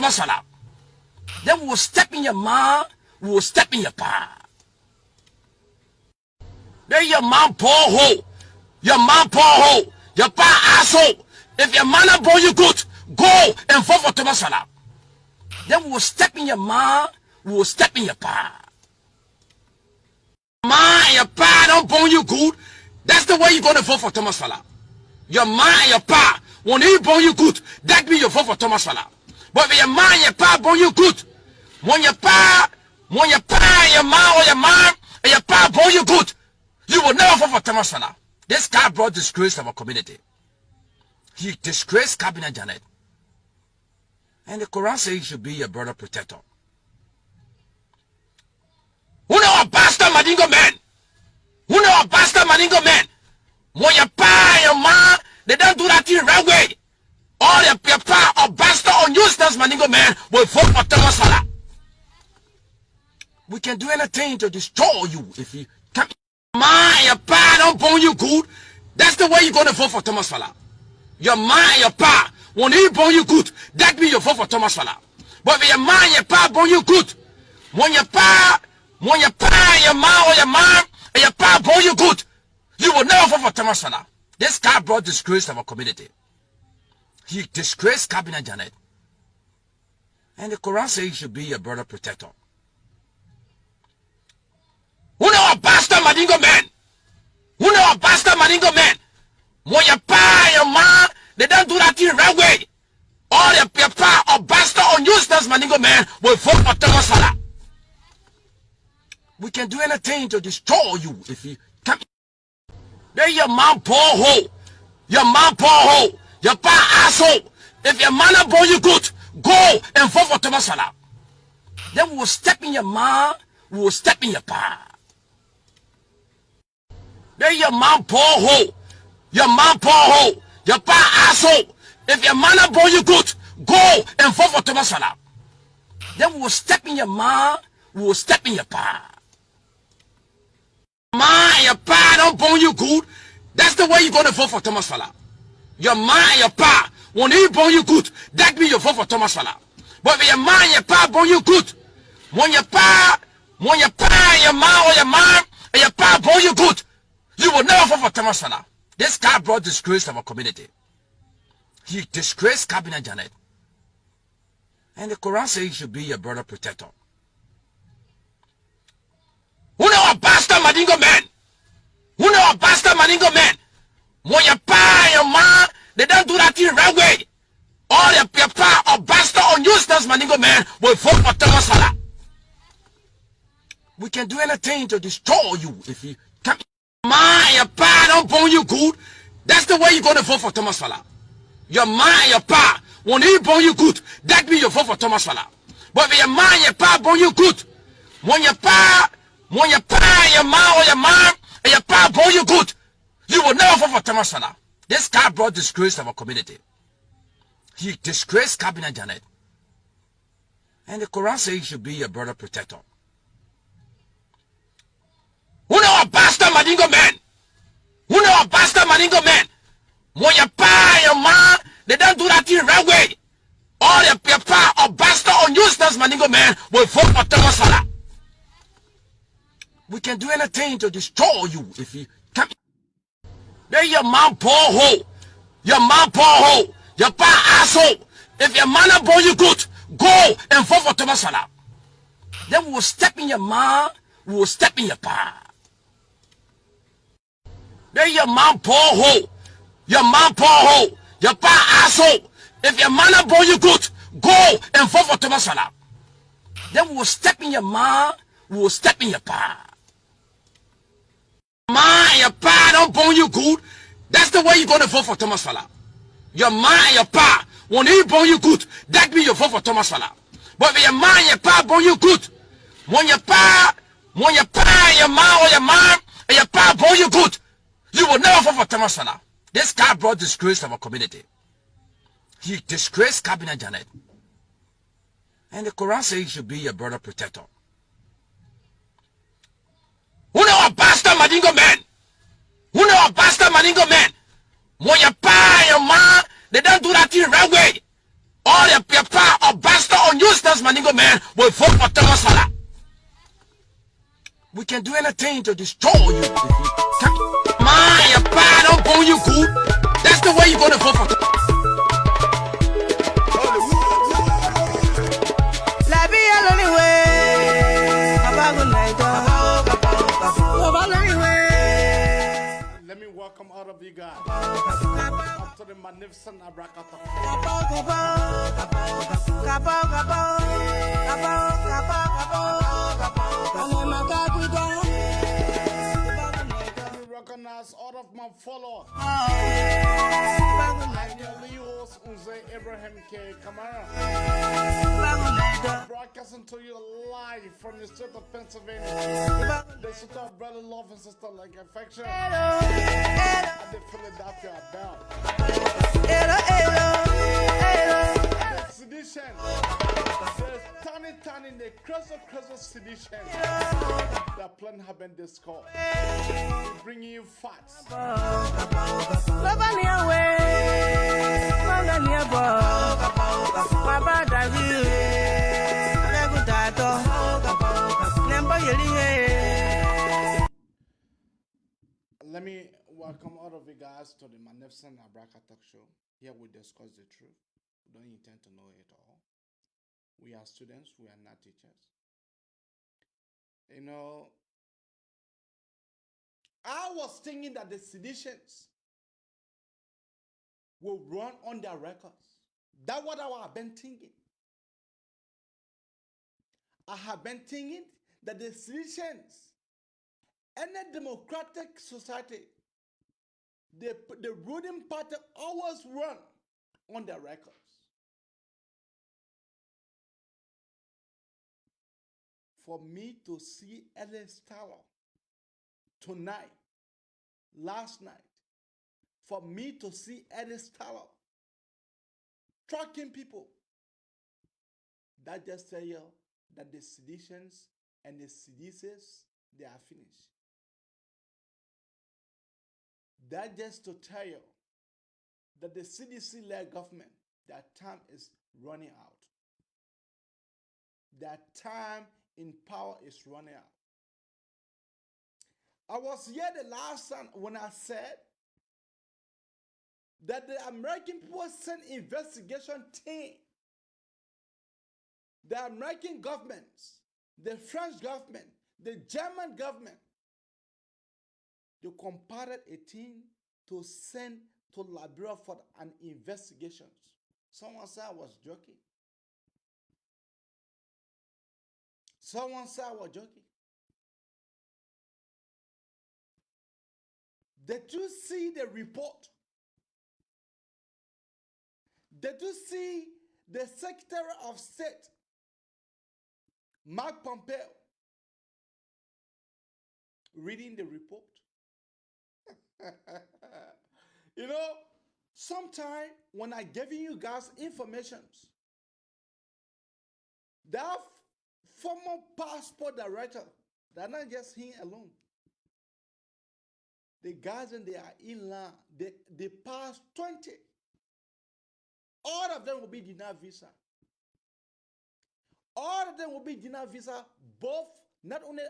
Salah. Then we will step in your ma, we will step in your pa. Then your mom poor hole, your mom poor hole, your pa asshole. If your man not born you good, go and vote for Thomas Salah. Then we will step in your ma, we will step in your pa. Ma and your pa don't born you good. That's the way you're gonna vote for Thomas Salah. Your ma and your pa, when he born you good, that means you vote for Thomas Salah. But if your ma and your pa born you good, when your pa and your ma or your mom and your pa born you good, you will never vote for Thomas Salah. This guy brought disgrace to our community. He disgraced Cabinet Janet. And the Quran says he should be your brother protector. Who know a bastard Madingo man? Who know a bastard Madingo man? When your pa and your ma, they don't do that thing right way. All your pa or bastard or useless Madingo man will vote for Thomas Salah. We can do anything to destroy you if you can't. Ma and your pa don't born you good. That's the way you're gonna vote for Thomas Salah. Your ma and your pa, when he born you good, that means you vote for Thomas Salah. But if your ma and your pa born you good, when your pa and your ma or your mom and your pa born you good, you will never vote for Thomas Salah. This guy brought disgrace to our community. He disgraced Cabinet Janet. And the Quran says he should be your brother protector. Who know a bastard Madingo man? Who know a bastard Madingo man? When your pa and your ma, they don't do that thing right way. All your pa or bastard or useless Madingo man will vote for Thomas Salah. We can do anything to destroy you if you can't. Then your mom poor hole, your mom poor hole, your pa asshole. If your man not born you good, go and vote for Thomas Salah. Then we will step in your ma, we will step in your pa. Then your mom poor hole, your mom poor hole, your pa asshole. If your man not born you good, go and vote for Thomas Salah. Then we will step in your ma, we will step in your pa. Ma and your pa don't born you good. That's the way you're gonna vote for Thomas Salah. Your ma and your pa, when he born you good, that means you vote for Thomas Salah. But if your ma and your pa born you good, when your pa and your ma or your mom and your pa born you good, you will never vote for Thomas Salah. This guy brought disgrace to our community. He disgraced Cabinet Janet. And the Quran says he should be your brother protector. Who know a bastard Madingo man? Who know a bastard Madingo man? When your pa and your ma, they don't do that thing right way. All your pa or bastard or useless Madingo man will vote for Thomas Salah. We can do anything to destroy you if you can't. Ma and your pa don't born you good. That's the way you're gonna vote for Thomas Salah. Your ma and your pa, when he born you good, that means you vote for Thomas Salah. But if your ma and your pa born you good, when your pa and your ma or your mom and your pa born you good, you will never vote for Thomas Salah. This guy brought disgrace to our community. He disgraced Cabinet Janet. And the Quran says he should be your brother protector. Who know a bastard Madingo man? Who know a bastard Madingo man? When your pa and your ma, they don't do that thing right way. All your pa or bastard or useless Madingo man will vote for Thomas Salah. We can do anything to destroy you if you can't. Then your mom poor hole, your mom poor hole, your pa asshole. If your man not born you good, go and vote for Thomas Salah. Then we will step in your ma, we will step in your pa. Then your mom poor hole, your mom poor hole, your pa asshole. If your man not born you good, go and vote for Thomas Salah. Then we will step in your ma, we will step in your pa. Ma and your pa don't born you good. That's the way you're gonna vote for Thomas Salah. Your ma and your pa, when he born you good, that means you vote for Thomas Salah. But if your ma and your pa born you good, when your pa and your ma or your mom and your pa born you good, you will never vote for Thomas Salah. This guy brought disgrace to our community. He disgraced Cabinet Janet. And the Quran says he should be your brother protector. Who know a bastard Madingo man? Who know a bastard Madingo man? When your pa and your ma, they don't do that thing right way. All your pa or bastard Maningo man will vote for Thomas Fala. We can do anything to destroy you. If you can't mind your pie, don't bone you good. That's the way you're gonna vote for. Let me welcome all of you guys up to the magnificent Abracata. Let me recognize all of my followers. I'm your lead host, Unze Abraham K. Kamara. Broadcasting to you live from the state of Pennsylvania. The state of brother, love, and sister like affection. And the Philadelphia Bell. The sedition. The tiny, the crystal sedition. The plan have been discovered. We bring you facts. Let me welcome all of you guys to the magnificent Abraka Talk Show. Here we discuss the truth. We don't intend to know it all. We are students, we are not teachers. You know, I was thinking that the seditions will run on their records. That's what I have been thinking. I have been thinking that the seditions, any democratic society, the ruling party always run on their records. For me to see Ellis Taylor tonight, last night, for me to see Ellis Taylor tracking people, that just tell you that the seditions and the seditious, they are finished. That just to tell you that the CDC-led government, their time is running out. Their time in power is running out. I was here the last time when I said that the American people sent investigation team. The American governments, the French government, the German government, they compiled a team to send to Liberia for an investigation. Someone said I was joking. Someone said I was joking. Did you see the report? Did you see the Secretary of State, Mark Pompeo, reading the report? You know, sometimes when I giving you guys informations, that former passport director, they're not just here alone. The guys and they are in line, they pass 20. All of them will be denied visa. All of them will be denied visa, both, not only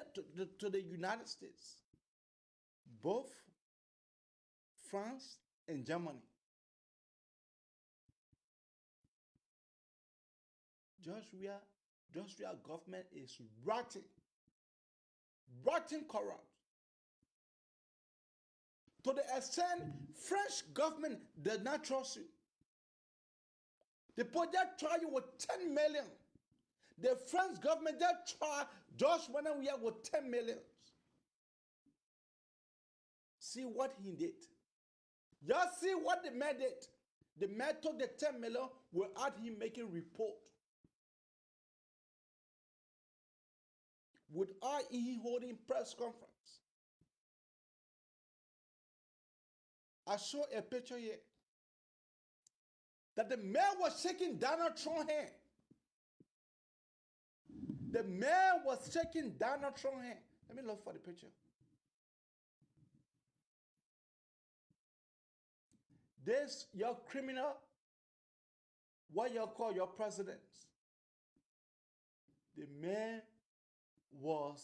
to the United States, both France and Germany. Weah government is rotten corrupt. To the extent French government does not trust you. The project tried you with 10 million. The French government just tried Weah with 10 million. See what he did. Just see what the man did. The man took the 10 million without him making report. Without him holding press conference. I saw a picture here that the man was shaking Donald Trump's hand. The man was shaking Donald Trump's hand. Let me look for the picture. This, your criminal, what you call your president, The man was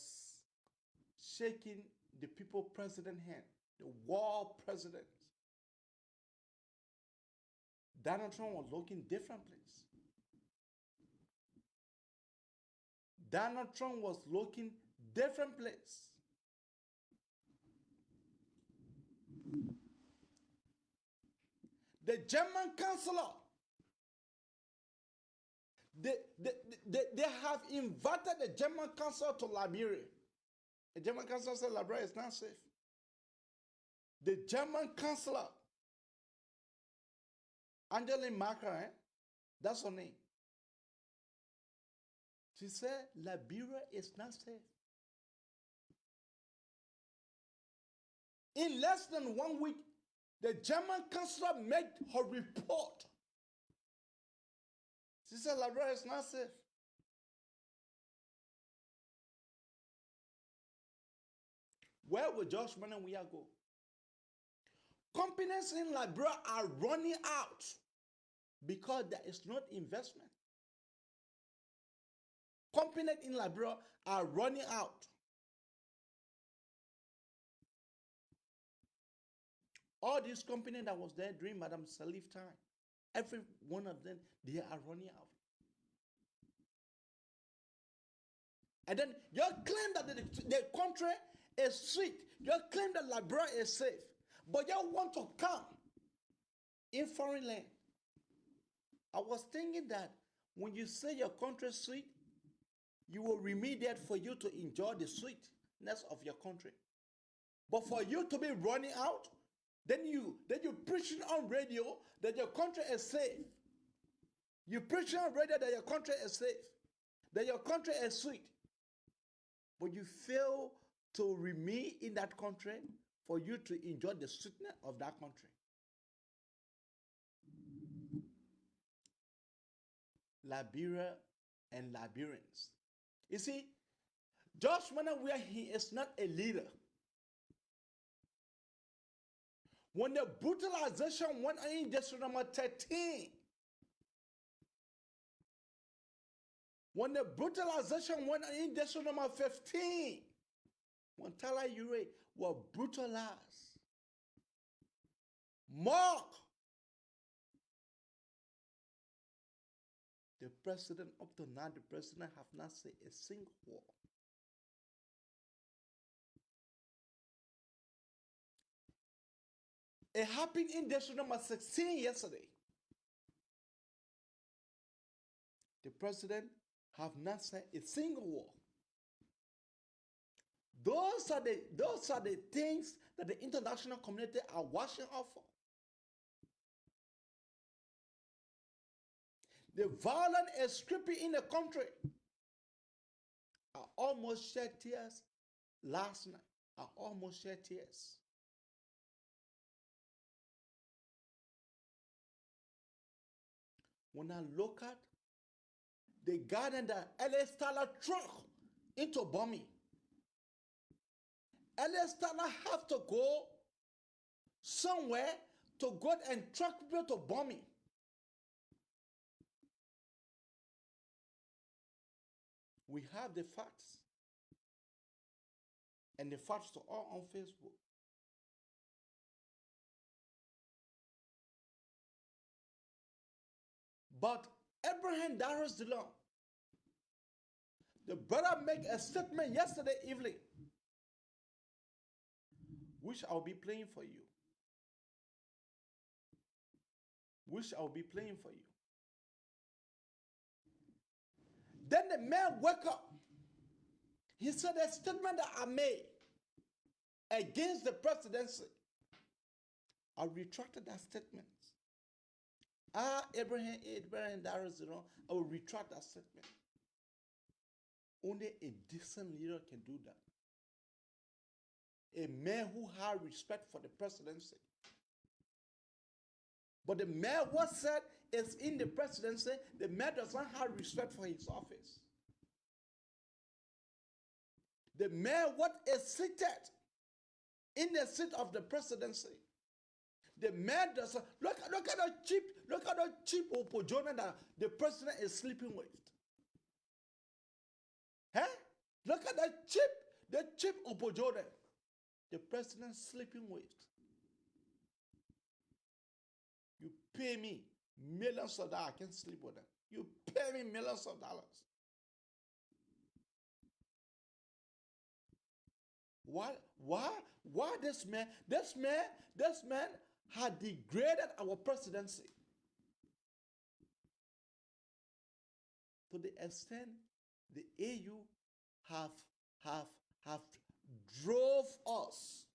shaking the people president hand, the world president. Donald Trump was looking different place. Donald Trump was looking different place. The German chancellor, they have invited the German chancellor to Liberia. The German chancellor said Liberia is not safe. The German chancellor, Angela Merkel, that's her name. She said Liberia is not safe. In less than 1 week, the German chancellor made her report. She said Liberia is not safe. Where will Josh Mann and Weah go? Companies in Liberia are running out because there is not investment. Companies in Liberia are running out. All these companies that was there during Madam Salif time, every one of them, they are running out. And then you claim that the country is sweet. You claim that Liberia is safe. But you want to come in foreign land. I was thinking that when you say your country is sweet, you will remediate for you to enjoy the sweetness of your country. But for you to be running out, then you preaching on radio that your country is safe. You preaching on radio that your country is safe, that your country is sweet. But you fail to remain in that country for you to enjoy the sweetness of that country. Liberia and Liberians. You see, Josh Mann and Weah, he is not a leader. When the brutalization went in District number 13, when the brutalization went in District number 15, when Tyler Ure were brutalized, Mark, the president, up to now, the president have not said a single word. It happened in District number 16 yesterday. The president have not said a single word. Those are the things that the international community are watching out for. The violence is creeping in the country. I almost shed tears last night. I almost shed tears. When I look at the garden that L.A. Starla truck into bombing, L.A. Starla have to go somewhere to go and truck people to bombing. We have the facts. And the facts are all on Facebook. But Abraham Darius Dillon, the brother made a statement yesterday evening, which I'll be playing for you. Then the man woke up. He said a statement that I made against the presidency. I retracted that statement. Abraham Darius Dillon, I will retract that statement. Only a decent leader can do that. A man who has respect for the presidency. But the man what said is in the presidency, the man does not have respect for his office. The man what is seated in the seat of the presidency. The man does not look at the cheap Opojona that the president is sleeping with. Huh? Look at the cheap Opojode the president sleeping with. You pay me millions of dollars, I can't sleep with them. You pay me millions of dollars. Why this man had degraded our presidency to the extent the AU have drove us.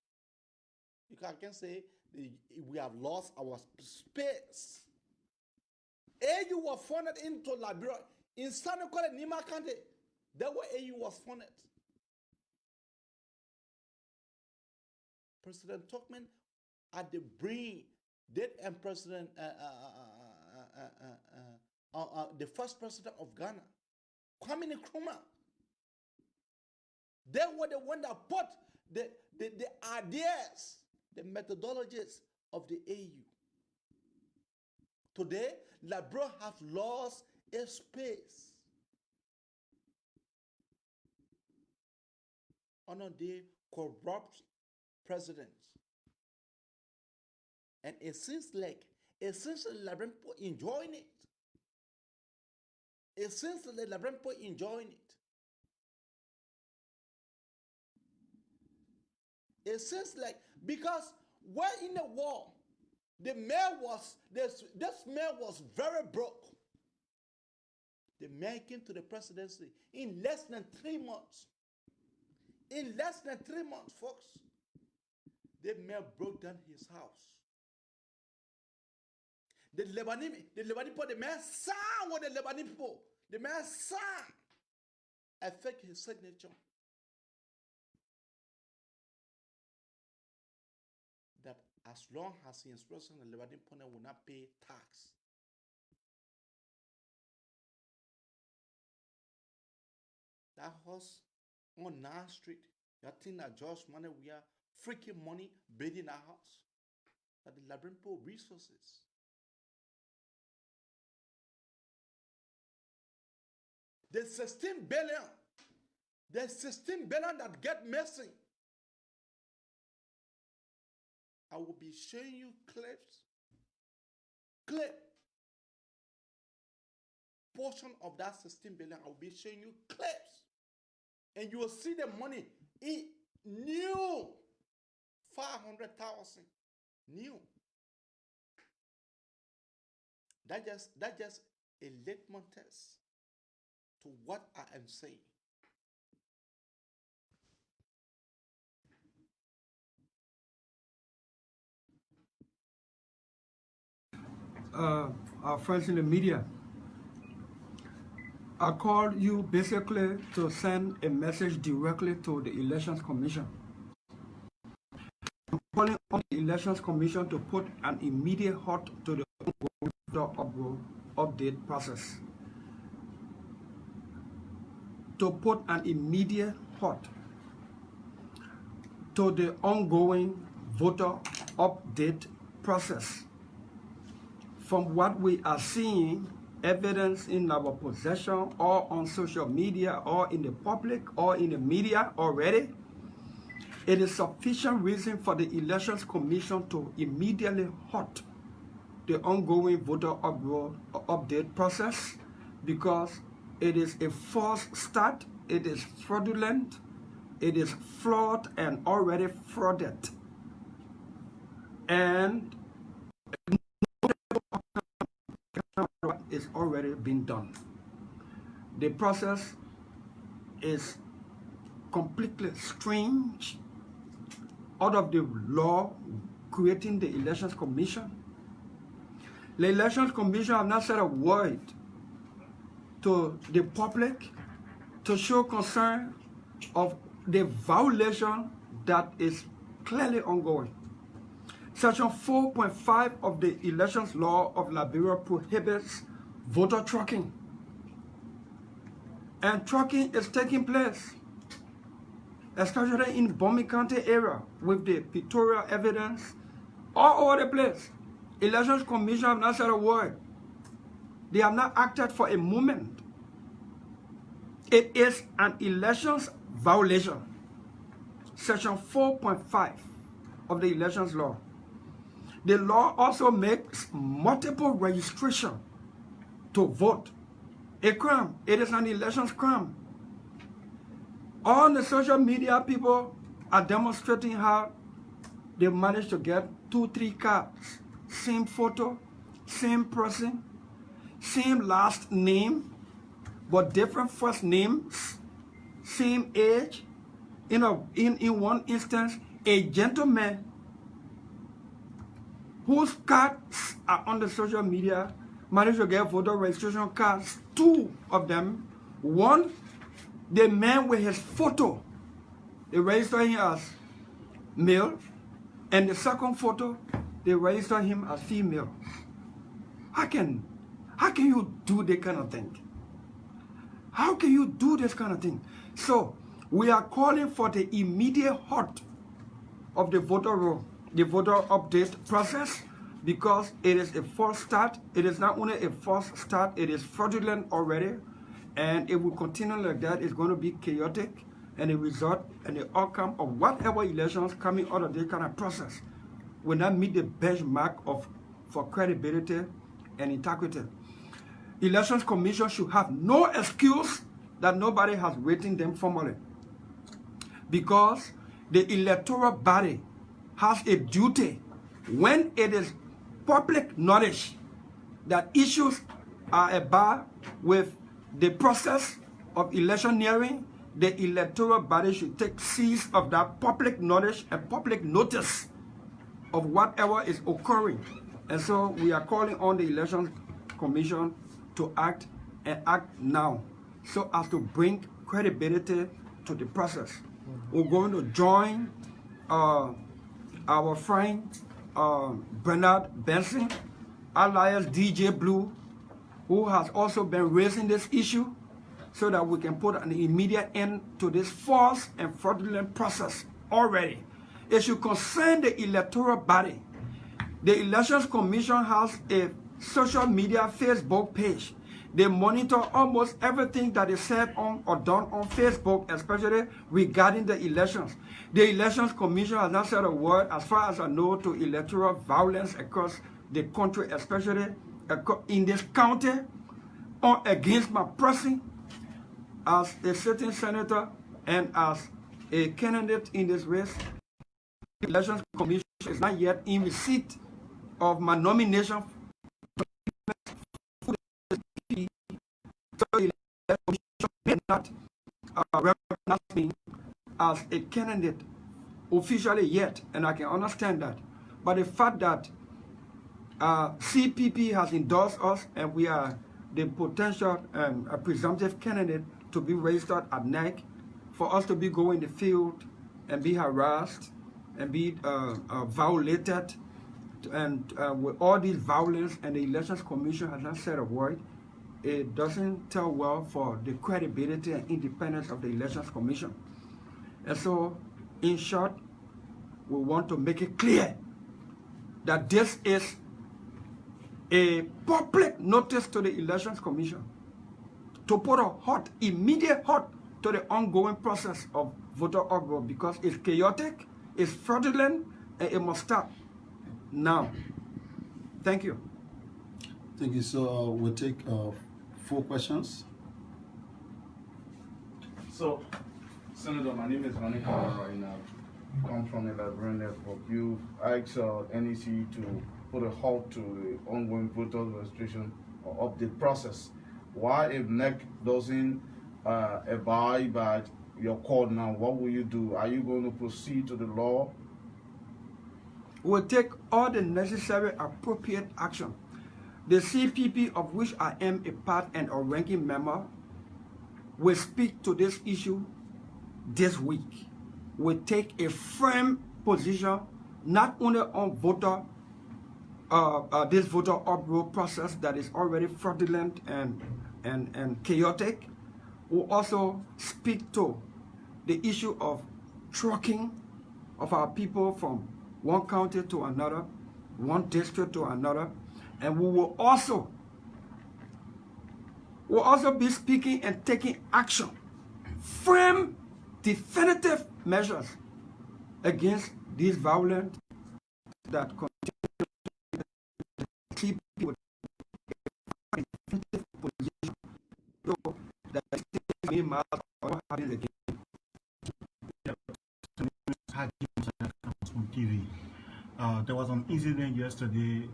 I can say we have lost our space. AU was funded into Liberia in Sanokole, Nima County. That's where AU was funded. President Tuckman at the brain, and President, the first president of Ghana, Kwame Nkrumah. They were the one that put the ideas, the methodologies of the AU. Today, Liberia have lost its space. Under the corrupt presidents. And it seems like Liberian people enjoying it. It seems like Liberian people enjoying it. It seems like, because we're in the war, the mayor was, this mayor was very broke. The mayor came to the presidency in less than 3 months. In less than 3 months, folks, the mayor broke down his house. The Lebanese people, the mayor signed with the Lebanese people. The mayor signed. Affect his signature. That as long as he instructs the Lebanese people will not pay tax. That house on 9th Street, that thing that George money, we are freaking money building our house. That the Liberian people resources. There's 16 billion. There's 16 billion that get missing. I will be showing you portion of that 16 billion. I will be showing you clips. And you will see the money in new 500,000 new. That just a litmus test to what I am saying. Our friends in the media, I called you basically to send a message directly to the Elections Commission. I'm calling on the Elections Commission to put an immediate halt to the update process. To put an immediate halt to the ongoing voter update process. From what we are seeing, evidence in our possession or on social media or in the public or in the media already, it is sufficient reason for the Elections Commission to immediately halt the ongoing voter update process, because it is a false start, it is fraudulent, it is flawed and already frauded. And is already been done. The process is completely strange, out of the law, creating the Elections Commission. The Elections Commission have not said a word to the public to show concern of the violation that is clearly ongoing. Section 4.5 of the Elections Law of Liberia prohibits voter tracking. And tracking is taking place, especially in Bomi County area, with the pictorial evidence all over the place. Elections Commission have not said a word. They have not acted for a moment. It is an elections violation. Section 4.5 of the elections law. The law also makes multiple registration to vote a crime. It is an elections crime. All the social media people are demonstrating how they managed to get 2-3 cards, same photo, same person, same last name, but different first names, same age. In one instance, a gentleman whose cards are on the social media managed to get voter registration cards, 2 of them. One, the man with his photo, they registered him as male, and the second photo, they registered him as female. How can you do that kind of thing? How can you do this kind of thing? So we are calling for the immediate halt of the voter roll, the voter update process, because it is a false start. It is not only a false start, it is fraudulent already, and it will continue like that. It's going to be chaotic, and the result and the outcome of whatever elections coming out of this kind of process will not meet the benchmark for credibility and integrity. Elections Commission should have no excuse that nobody has written them formally, because the electoral body has a duty when it is public knowledge that issues are about with the process of electioneering. The electoral body should take seize of that public knowledge and public notice of whatever is occurring. And so we are calling on the Elections Commission to act, and act now, so as to bring credibility to the process. We're going to join our friend Bernard Benson, alias DJ Blue, who has also been raising this issue, so that we can put an immediate end to this false and fraudulent process already. It should concern the electoral body. The Elections Commission has a social media Facebook page. They monitor almost everything that is said on or done on Facebook, especially regarding the elections. The Elections Commission has not said a word, as far as I know, to electoral violence across the country, especially in this county, or against my person as a sitting senator and as a candidate in this race. The Elections Commission is not yet in receipt of my nomination. So the Elections Commission may not recognize me as a candidate officially yet, and I can understand that. But the fact that CPP has endorsed us, and we are the potential a presumptive candidate to be registered at NEC, for us to be going in the field and be harassed and be violated, and with all these violence, and the Elections Commission has not said a word, it doesn't tell well for the credibility and independence of the Elections Commission. And so, in short, we want to make it clear that this is a public notice to the Elections Commission to put a halt, immediate halt, to the ongoing process of voter upvote, because it's chaotic, it's fraudulent, and it must stop now. Thank you. Thank you. So we'll take 4 questions. So, Senator, my name is Ronnie Kawara, and I come from the Liberian Network. You asked NEC to put a halt to the ongoing voter registration or update process. Why, if NEC doesn't abide by your call now, what will you do? Are you going to proceed to the law? We'll take all the necessary appropriate action. The CPP, of which I am a part and a ranking member, will speak to this issue this week. We'll take a firm position, not only on voter this voter upvote process that is already fraudulent and chaotic. We'll also speak to the issue of trucking of our people from one county to another, one district to another, and we will also be speaking and taking action frame definitive measures against these violent that continue to keep people in definitive position. So that may matter or happen again. From TV. There was an incident yesterday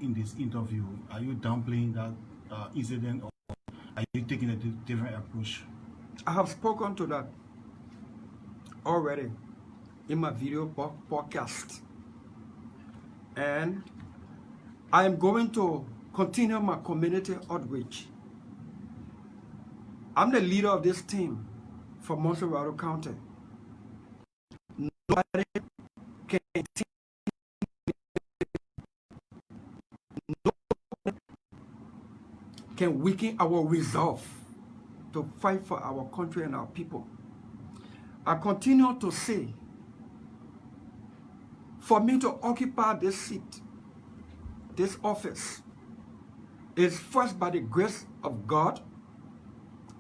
in this interview. Are you downplaying that incident, or are you taking a different approach? I have spoken to that already in my video podcast, and I am going to continue my community outreach. I'm the leader of this team for Monterey County. Nobody can weaken our resolve to fight for our country and our people. I continue to say, for me to occupy this seat, this office, is first by the grace of God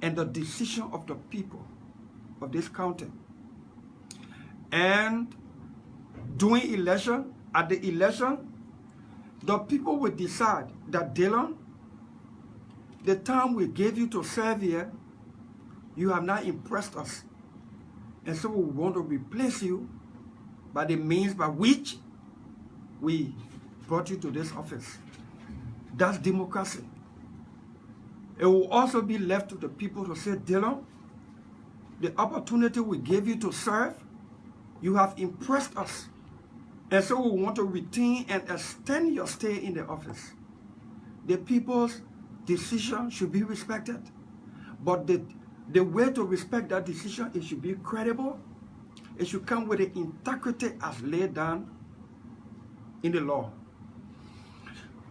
and the decision of the people of this county. And during election, at the election, the people will decide that, Dylan, the time we gave you to serve here, you have not impressed us. And so we want to replace you by the means by which we brought you to this office. That's democracy. It will also be left to the people to say, Dylan, the opportunity we gave you to serve, you have impressed us. And so we want to retain and extend your stay in the office. The people's decision should be respected. But the way to respect that decision, it should be credible. It should come with the integrity as laid down in the law.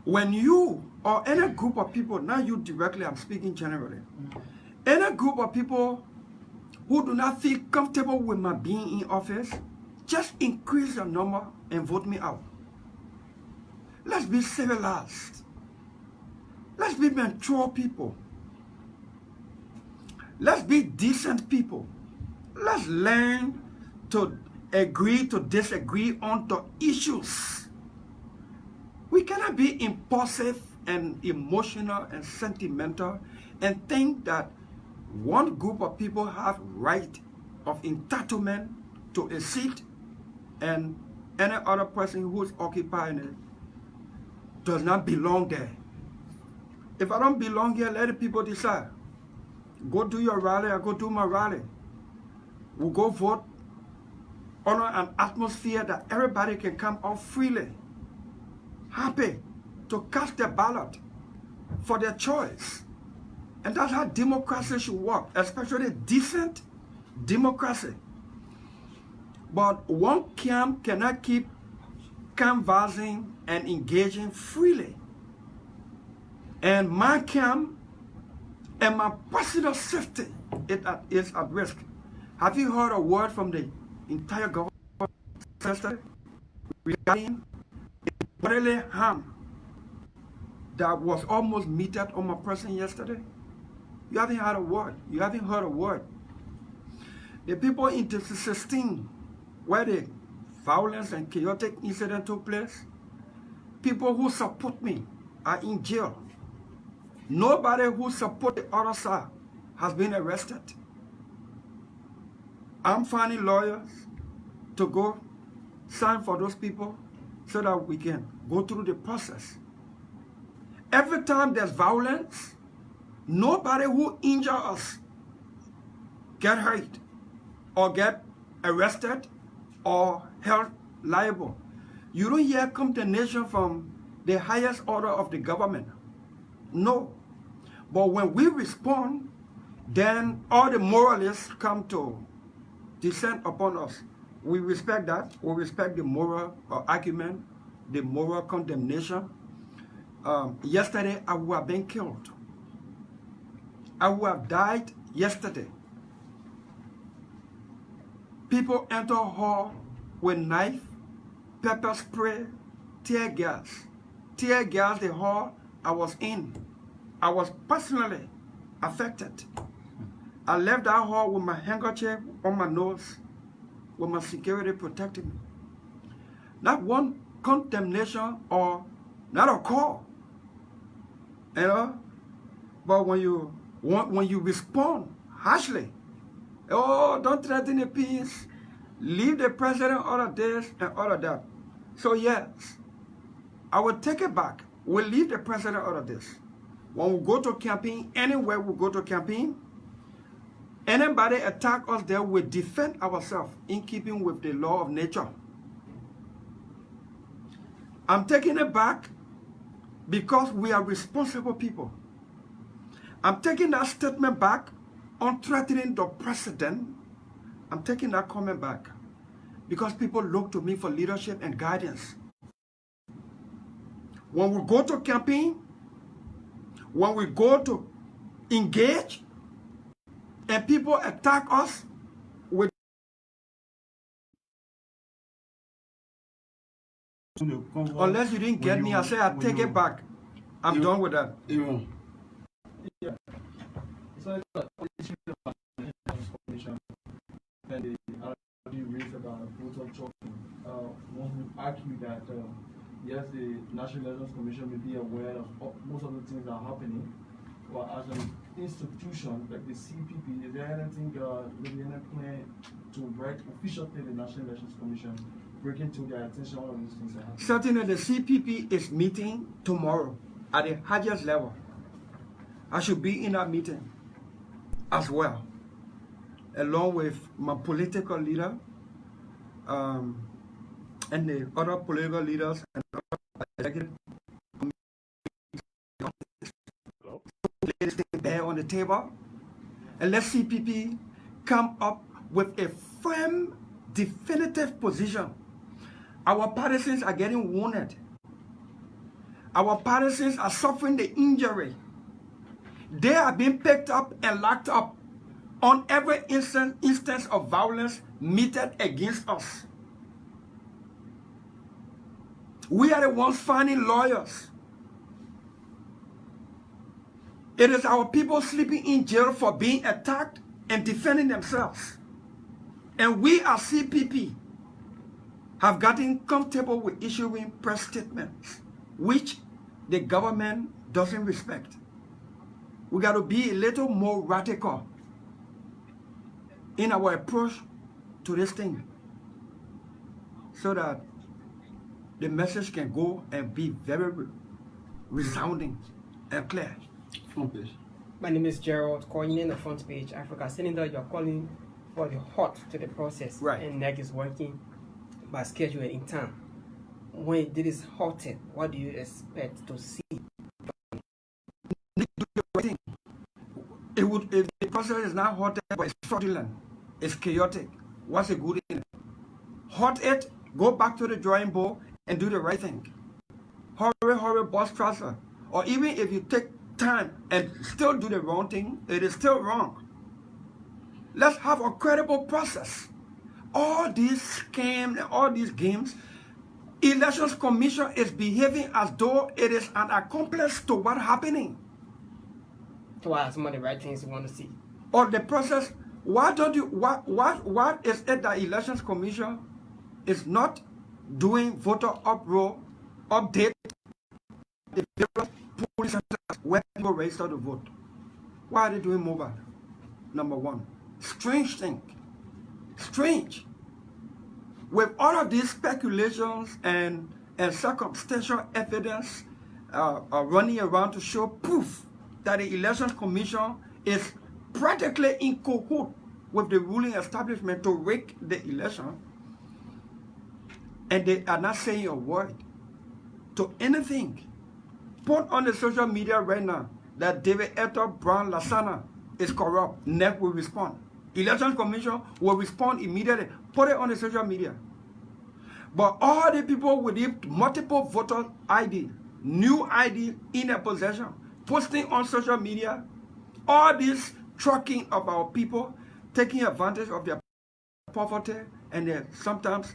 When you or any group of people, not you directly, I'm speaking generally, any group of people who do not feel comfortable with my being in office, just increase your number and vote me out. Let's be civilized. Let's be mature people. Let's be decent people. Let's learn to agree to disagree on the issues. We cannot be impulsive and emotional and sentimental and think that one group of people have right of entitlement to a seat and any other person who's occupying it does not belong there. If I don't belong here, let the people decide. Go do your rally, I go do my rally. We'll go vote under an atmosphere that everybody can come out freely, happy to cast their ballot for their choice. And that's how democracy should work, especially decent democracy. But one camp cannot keep canvassing and engaging freely. And my camp and my personal safety is at risk. Have you heard a word from the entire government regarding bodily harm that was almost meted on my person yesterday? You haven't heard a word. You haven't heard a word. The people in 2016, where the violence and chaotic incident took place, people who support me are in jail. Nobody who supports the other side has been arrested. I'm finding lawyers to go sign for those people so that we can go through the process. Every time there's violence, nobody who injure us get hurt or get arrested or held liable. You don't hear condemnation from the highest order of the government. No. But when we respond, then all the moralists come to descend upon us. We respect that. We respect the moral argument, the moral condemnation. Yesterday, I would have been killed. I would have died yesterday. People enter hall with knife, pepper spray, tear gas. Tear gas the hall I was in. I was personally affected. I left that hall with my handkerchief on my nose, with my security protecting me. Not one condemnation or not a call, you know. But when you respond harshly, oh, don't threaten the peace, leave the president, all of this and all of that. So yes, I will take it back. We'll leave the president out of this. When we go to campaign, anywhere we go to campaign, anybody attack us there, we defend ourselves in keeping with the law of nature. I'm taking it back because we are responsible people. I'm taking that statement back on threatening the president. I'm taking that comment back because people look to me for leadership and guidance. When we go to campaign, when we go to engage, and people attack us with unless you didn't get me, I say I take it back. I'm done with that. Yeah. So and the argue raised about voter choking. One would argue that yes, the National Elections Commission may be aware of most of the things that are happening, but as an institution like the CPP, is there anything, maybe any plan to write official to the National Elections Commission, bringing to their attention all of these things that happen? Certainly, the CPP is meeting tomorrow at the highest level. I should be in that meeting as well, along with my political leader and the other political leaders and other executive committees there on the table, and let CPP come up with a firm, definitive position. Our partisans are getting wounded. Our partisans are suffering the injury. They are being picked up and locked up on every instance of violence meted against us. We are the ones finding lawyers. It is our people sleeping in jail for being attacked and defending themselves. And we as CPP have gotten comfortable with issuing press statements, which the government doesn't respect. We got to be a little more radical in our approach to this thing so that the message can go and be very resounding and clear. Front page. My name is Gerald, calling in the front page, Africa. Senator, you're calling for the halt to the process. Right. And NEC is working by schedule and in time. When it is halted, what do you expect to see? If the process is not halted, but it's fraudulent, it's chaotic, what's the good in it? Halt it, go back to the drawing board and do the right thing. Hurry, boss transfer. Or even if you take time and still do the wrong thing, it is still wrong. Let's have a credible process. All these scams and all these games, Elections Commission is behaving as though it is an accomplice to what's happening. To why some of the right things you want to see? Or the process, why don't you, what is it that Elections Commission is not doing voter uproar, update the various polling centers where people register to vote? Why are they doing mobile? Number one. Strange thing. Strange. With all of these speculations and circumstantial evidence running around to show proof that the Elections Commission is practically in cahoot with the ruling establishment to rig the election, and they are not saying a word to anything. Put on the social media right now that David Ethel Brown Lasana is corrupt. NEC will respond. Elections Commission will respond immediately. Put it on the social media. But all the people with the multiple voter ID, new ID in their possession, posting on social media, all this trucking of our people, taking advantage of their poverty and their sometimes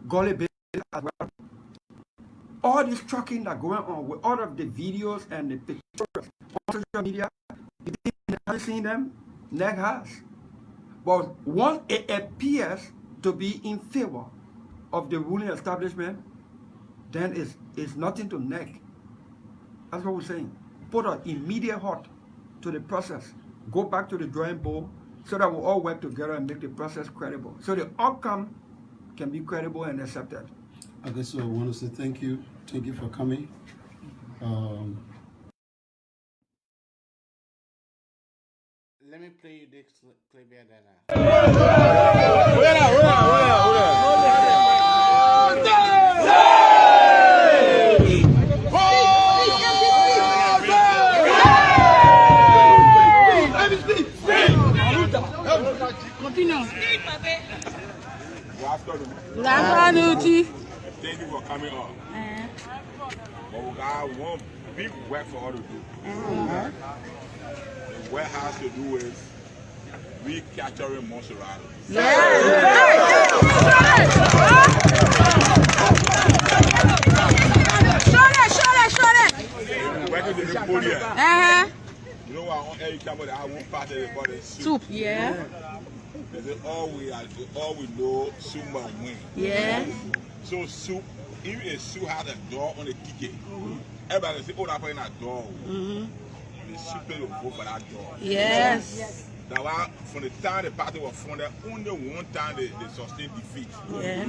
gullibility as well. All this trucking that going on with all of the videos and the pictures on social media, the have you seen them? NEC has. But once it appears to be in favor of the ruling establishment, then it's nothing to NEC. That's what we're saying. Put an immediate halt to the process. Go back to the drawing board so that we all work together and make the process credible. So the outcome can be credible and accepted. Okay, so I want to say thank you. Thank you for coming. Let me play you this clip here then. Continue. Good afternoon. Thank you for coming on. But we got one big work for us to do. The work has to do with recapturing Monserrato. Working with the podium. You know what? On air you come with I won't part of the body soup. Yeah. They say all we know soup must win. Yeah. So soup, even a soup has a door on the ticket. Everybody say, oh, that's in that door. The soup will vote for that door. Yes. That's why from the time the party was formed, only one time they sustained defeat. Yes.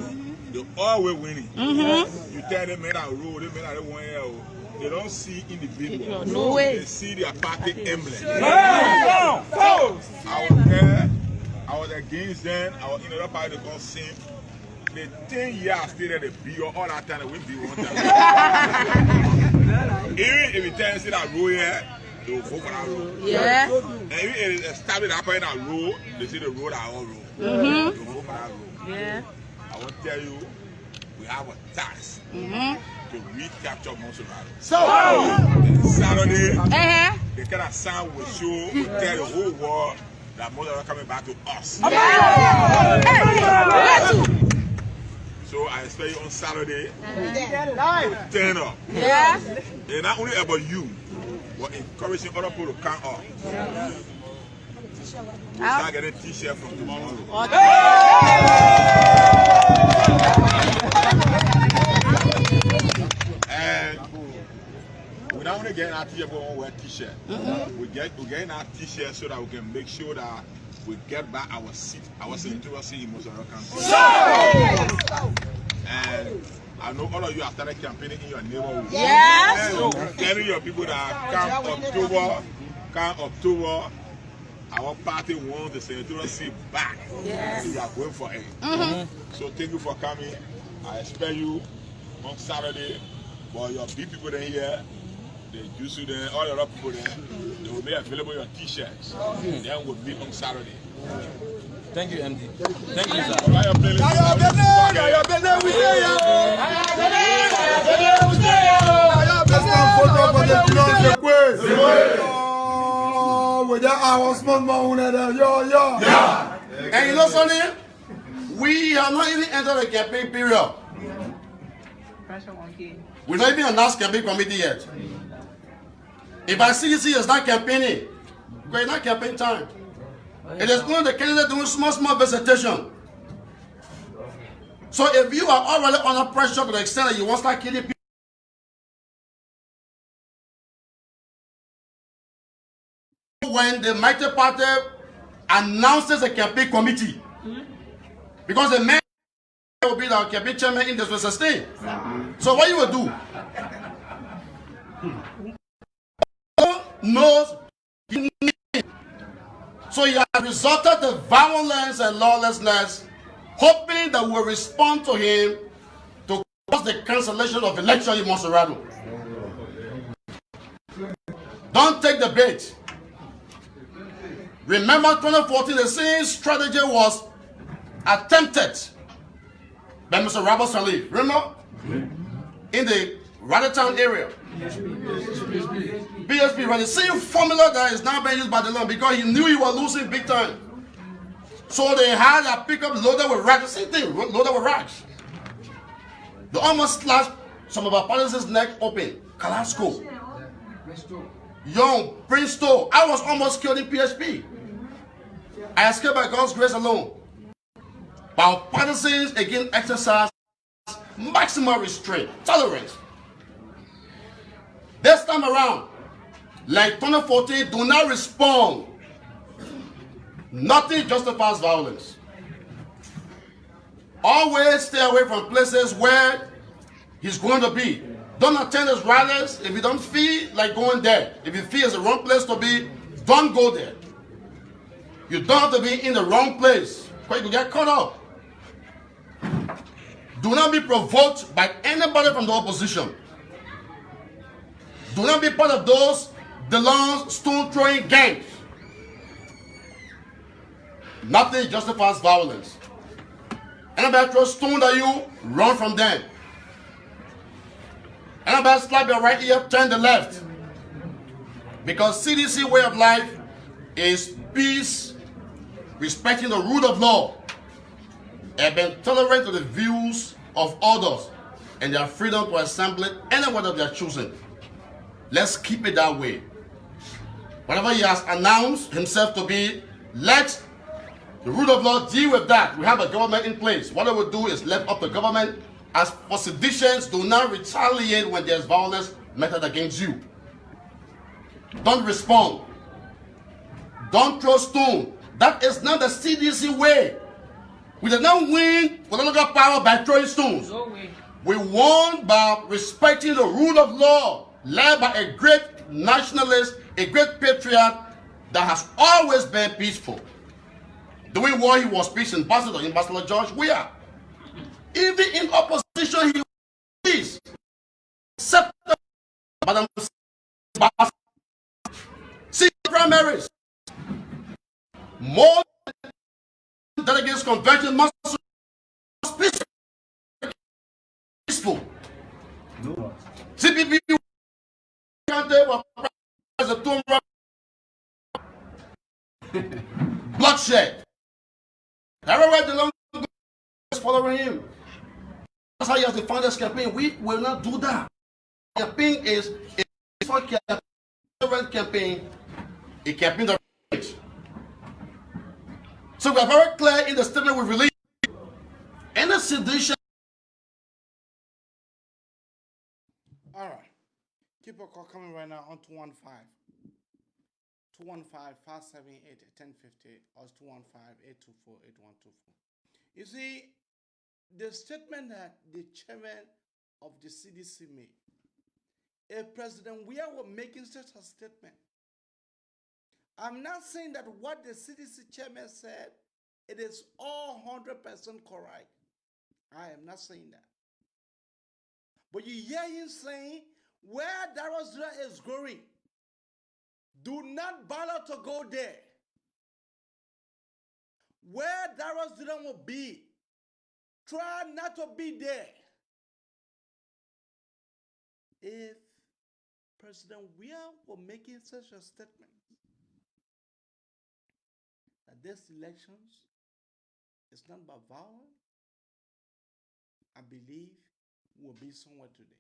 They always winning. You tell them men that rule, they men that 1 year. They don't see individuals. No way. They see their party emblem. Yeah. I was there. I was against them. I was in another party called Sim. The 10 years I stayed at the BO, all that time they win B1 time. Even if you tell them say that rule here, they will vote for that rule. Yeah. And even if they establish that part in that rule, they say the road are all rule. They will vote for that rule. Yeah. I want to tell you, we have a task to recapture Monserrato. So, Saturday, the kind of sound will show, will tell the whole world that Monserrato coming back to us. So I expect you on Saturday to turn up. Yeah. And not only about you, but encouraging other people to come up. We start getting t-shirts from tomorrow. And we're not only getting our t-shirt, but we wear t-shirt. We're getting our t-shirt so that we can make sure that we get back our seat, our senatorial seat in Monserrato County. And I know all of you have started campaigning in your neighborhood. Yes. And telling your people that come October, our party wants the senatorial seat back. Yes. We are going for it. So thank you for coming. I expect you on Saturday. But your big people there here, the Jusu there, all the other people there, they will be available your t-shirts. Then we'll meet on Saturday. Thank you, MD. Thank you, sir. And you know something? We have not even entered the campaign period. We're not even announced campaign committee yet. If I see is not campaigning, because it's not campaign time. It is only the candidate doing small visitation. So if you are already under pressure to the extent that you want to start killing people, when the mighty party announces a campaign committee, because the man will be the campaign chairman in the 2016. So what you will do? Knows. So he has resorted to violence and lawlessness, hoping that we'll respond to him to cause the cancellation of election in Monserrato. Don't take the bait. Remember 2014, the same strategy was attempted by Mr. Robert Salif. Remember? In the Raditown area. BSP, right? The same formula that is now being used by the Lord because he knew he was losing big time. So they had a pickup loaded with racks. The same thing, loaded with racks. They almost slashed some of our policies' neck open. Kalasco. Young, Princeton. I was almost killed in PHP. I escaped by God's grace alone. But our partisans again exercise maximum restraint, tolerance. This time around, like 2014, do not respond. Nothing justifies violence. Always stay away from places where he's going to be. Don't attend his rallies if you don't feel like going there. If you feel it's the wrong place to be, don't go there. You don't have to be in the wrong place where you could get caught up. Do not be provoked by anybody from the opposition. Do not be part of those DeLonge stone-throwing gangs. Nothing justifies violence. Anybody throw stone at you, run from them. Anybody slap your right ear, turn the left. Because CDC way of life is peace, respecting the rule of law, and being tolerant to the views of others and their freedom to assemble anywhere that they are choosing. Let's keep it that way. Whatever he has announced himself to be, let the rule of law deal with that. We have a government in place. What I will do is let up the government. As for seditions, do not retaliate when there's violence meted against you. Don't respond. Don't throw stone. That is not the CDC way. We did not win political power by throwing stones. No way. We won by respecting the rule of law, led by a great nationalist, a great patriot that has always been peaceful. Doing what he was peace ambassador, Ambassador George Weah. Even in opposition, he was peace. Except Madam see primaries. More delegates convention must be peaceful. No. CPP as a tomb bloodshed. Everywhere the long is following him. That's how he has defined this campaign. We will not do that. Campaign is a campaign, a campaign that is. So we are very clear in the statement we released. Any sedition. All right. Keep a call coming right now on 215. 215-578-1050 or 215-824-8124. You see, the statement that the chairman of the CDC made, if President Weah were making such a statement, I'm not saying that what the CDC chairman said, it is all 100% correct. I am not saying that. But you hear him saying, where Darosdra is going, do not bother to go there. Where Darosdra will be, try not to be there. If President Weah were making such a statement, that this elections is not about violence, I believe we'll be somewhere today.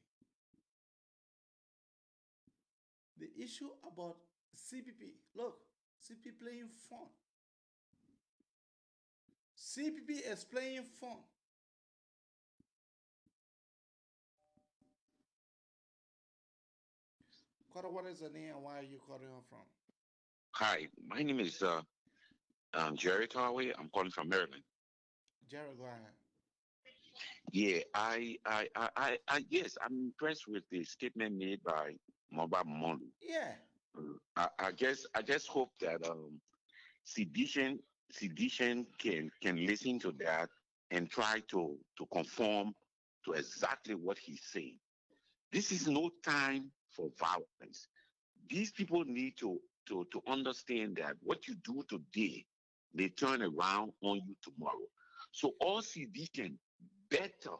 The issue about CPP, look, CPP playing fun. CPP is playing fun. Carter, what is the name and where are you calling from? Hi, my name is Jerry Tarway. I'm calling from Maryland. Jerry, go ahead. Yeah, yes, I'm impressed with the statement made by Moba Molu. Yeah. I just hope that sedition can listen to that and try to conform to exactly what he's saying. This is no time for violence. These people need to understand that what you do today, they turn around on you tomorrow. So all sedition better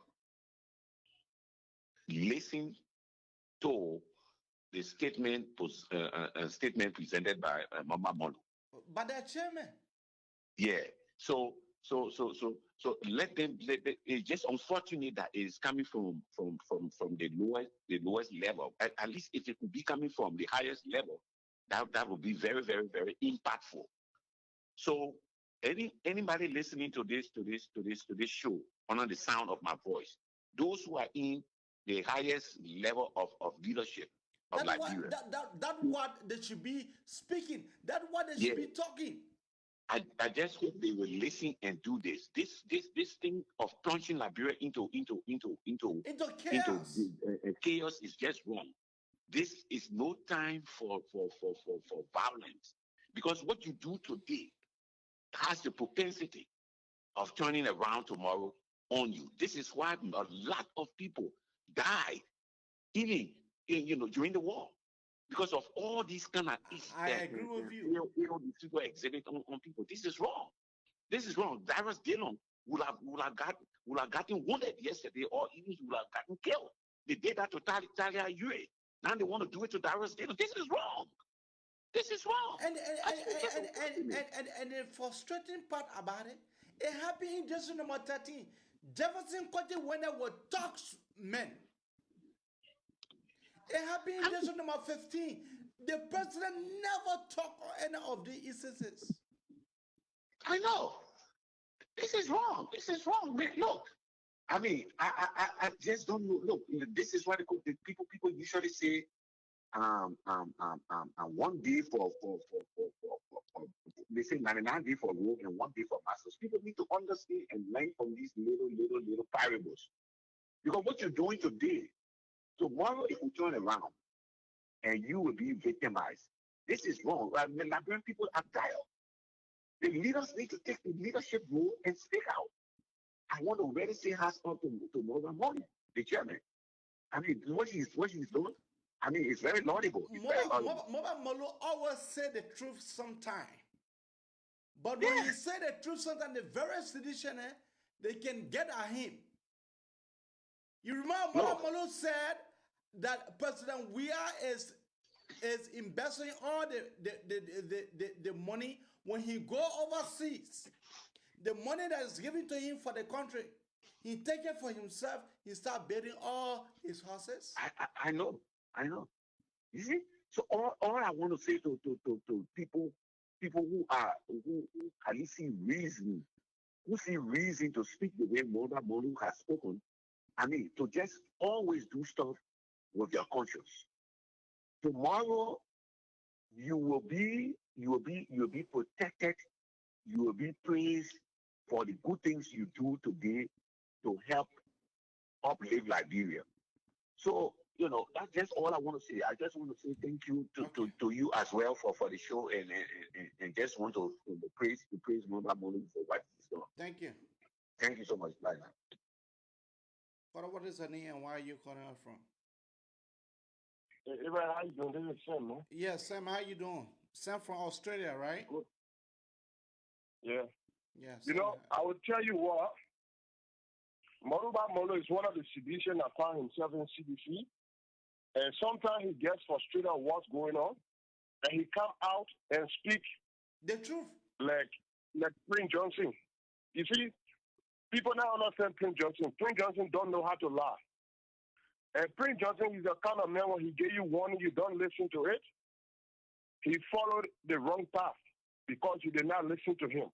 listen to the statement presented by Mama Molu. But the chairman. Yeah. So let them. It's just unfortunate that it's coming from the lowest level. At least if it could be coming from the highest level, That would be very, very, very impactful. So anybody listening to this show under the sound of my voice, those who are in the highest level of leadership of That's what Liberia, that what they should be speaking. That's what they should yeah, be talking. I just hope they will listen and do this. This thing of plunging Liberia into Chaos. chaos is just wrong. This is no time for violence, because what you do today has the propensity of turning around tomorrow on you. This is why a lot of people died, even during the war, because of all these kind of I agree with you. these people exhibit on people. This is wrong. This is wrong. Darius Dillon would have gotten wounded yesterday, or even he would have gotten killed. They did that to Talia Yue. Now they want to do it to Darius Dillon. This is wrong. This is wrong. And the frustrating part about it, it happened in Jefferson number 13. Jefferson County when there were talks men. It happened in Jefferson number 15. The president never talked on any of the instances. I know. This is wrong. This is wrong, man. Look, I mean, I just don't know. Look, this is why the people usually say, one day for they say 99 days for rogue and 1 day for masters. People need to understand and learn from these little parables, because what you're doing today, tomorrow it will turn around, and you will be victimized. This is wrong. The Liberian people are tired. The leaders need to take the leadership role and speak out. I want to really say hats off to Morgan Morgan, the chairman. I mean, what he's doing, I mean, it's very laudable. Moba Molo always say the truth sometime. But when he say the truth sometimes, the very sedition, they can get at him. You remember Moba Molo said that President Weah is investing all the money when he go overseas. The money that is given to him for the country, he take it for himself. He start betting all his horses. I know. You see, so all I want to say to people who at least see reason to speak the way Moba Molu has spoken. I mean, to just always do stuff with your conscience. Tomorrow, you will be protected. You will be praised for the good things you do today to help uplift Liberia. So, that's just all I want to say. I just want to say thank you to you as well for the show, and just want to praise Moba Molu for what he's done. Thank you. Thank you so much. Bye now. What is her name and where are you calling her from? Hey, how you doing? This is Sam, man. Yeah, Sam, how you doing? Sam from Australia, right? Good. Yeah. Yes. I will tell you what. Moruba Molo is one of the sedition that found himself in CDC. And sometimes he gets frustrated at what's going on. And he come out and speak the truth. Like Prince Johnson. You see, people now understand Prince Johnson. Prince Johnson don't know how to lie. And Prince Johnson is the kind of man when he gave you warning, you don't listen to it. He followed the wrong path because you did not listen to him.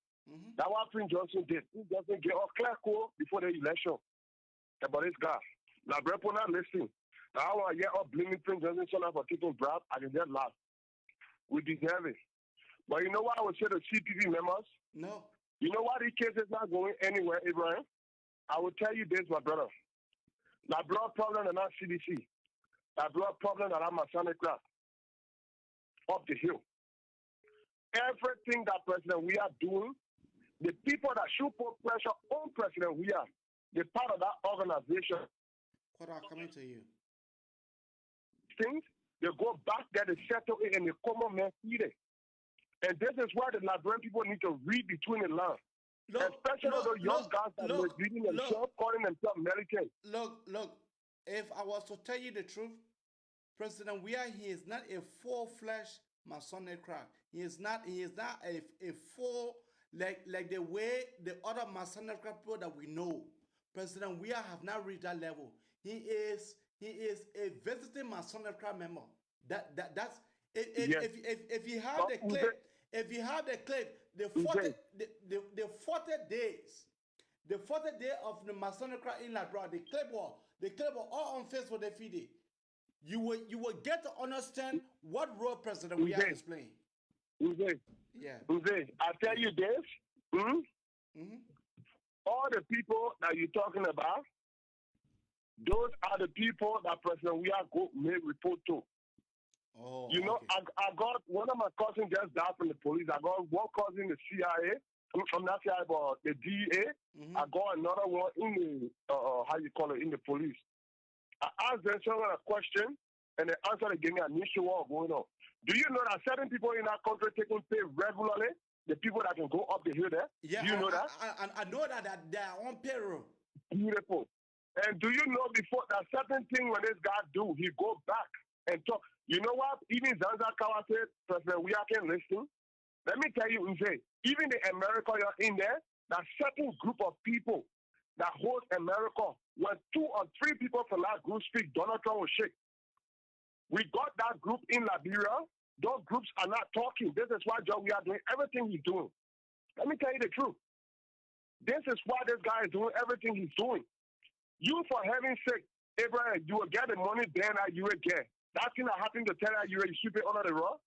That's what Prince Johnson did. Prince Johnson gave a clear call before the election about this guy. Now, Brepo not listening. Now, I want to get up blaming Prince Johnson for taking bribe and then last. We deserve it. But you know what I would say to CPP members? No. You know why the case is not going anywhere, Abraham? I will tell you this, my brother. The blood problem are not CDC. The blood problem are not Masonic craft. Up the hill. Everything that President Weah doing, the people that should put pressure on President Weah, they're part of that organization. What are coming to you? Things, they go back there, they settle it, and the common man see it. And this is why the Liberian people need to read between the lines. Especially those young guys that are reading themselves, calling themselves militant. Look, if I was to tell you the truth, President Weah, he is not a full-fledged Masonic craft. He is not a full, like the way the other Masonic craft people that we know. President Weah have not reached that level. He is a visiting Masonic craft member. That's If, Yes. if you have the clip, if you have the clip, the 40 days, the 40 day of the Masonic in Labrador, the clip was all on Facebook every day. You will get to understand what role President Weah is playing. Yeah. I tell you this. All the people that you're talking about, those are the people that President Weah made report to. Oh, you know, okay. I got one of my cousins just died from the police. I got one cousin in the CIA, from that CIA, but the DEA. I got another one in the how you call it, in the police. I asked them some kind of question, and the answer they gave me, I knew what was going on. Do you know that certain people in our country taking pay regularly? The people that can go up the hill there. Yeah, Do you know that? I know that they are on payroll. Beautiful. And do you know before that certain thing when this guy do, he go back and talk. You know what? Even Zanzibar Kawa said, President, we can listen. Let me tell you, Uze, even the America you're in there, that certain group of people that hold America, when 2 or 3 people from that group speak, Donald Trump will shake. We got that group in Liberia. Those groups are not talking. This is why we are doing everything he's doing. Let me tell you the truth. This is why this guy is doing everything he's doing. You, for heaven's sake, Abraham, you will get the money then that you will get. That thing that happened to tell you, you sweep it under the rug.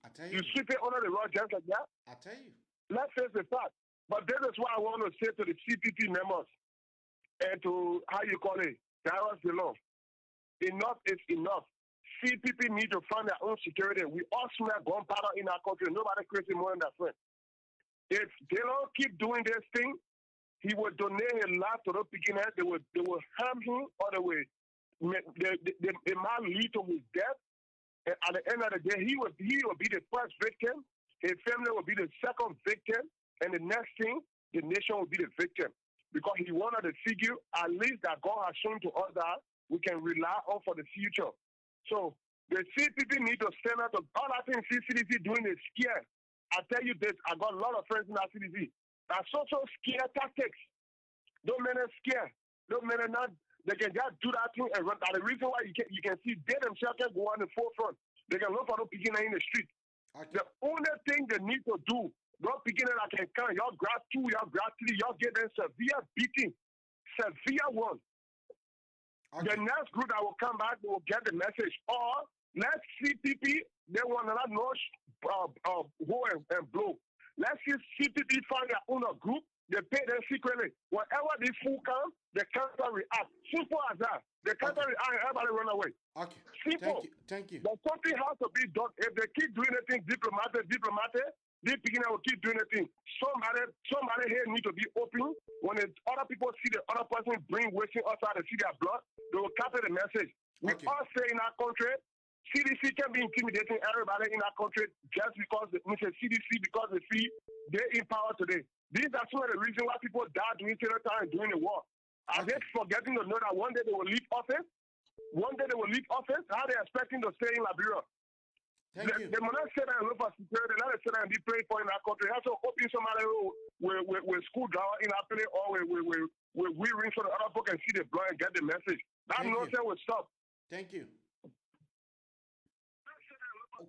I tell you. You sweep it under the rug just like that. I tell you. Let's face the fact. But this is what I want to say to the CPP members and to, how you call it, direct below. Enough is enough. CPP need to find their own security. We all smell gunpowder in our country. Nobody crazy more than that friend. If they don't keep doing this thing, he will donate his life to the beginner. They will harm him, or they might lead to his death. And at the end of the day, he will be the first victim. His family will be the second victim. And the next thing, the nation will be the victim. Because he wanted the figure, at least that God has shown to us that we can rely on for the future. So the CPP need to stand up. All I think CDC doing is scare. I tell you this, I got a lot of friends in that CDC. That's also scare tactics. Don't make them scare. Don't make them not. They can just do that thing and run. That's the reason why you can see they themselves can go on the forefront. They can look for the beginner in the street. Okay. The only thing they need to do, those beginner that can come, y'all grab 2, y'all grab 3, y'all get them severe beating. Severe one. Okay. The next group that will come back, they will get the message. Or let's see CPP, they want to not know go and blow. Let's see CPP find their own group. They pay them secretly. Whenever this fool comes, they counter react. Simple as that. They counter react, everybody run away. Okay. Simple. Thank you. But something has to be done. If they keep doing anything diplomatic, this beginner will keep doing anything. Somebody here need to be open. When other people see the other person bring wasting outside to see their blood, they will capture the message. We all say in our country, CDC can be intimidating everybody in our country just because we say CDC because they see they're in power today. These are some of the reasons why people died during terror time during the war. Are they forgetting to know that one day they will leave office? One day they will leave office? How are they expecting to stay in Liberia? They will not sit down and look for security. Let us sit down and be praying for in our country. That's so hoping somebody will school down in our place or we ring for the other book and see the blood and get the message. That nonsense will stop. Thank you.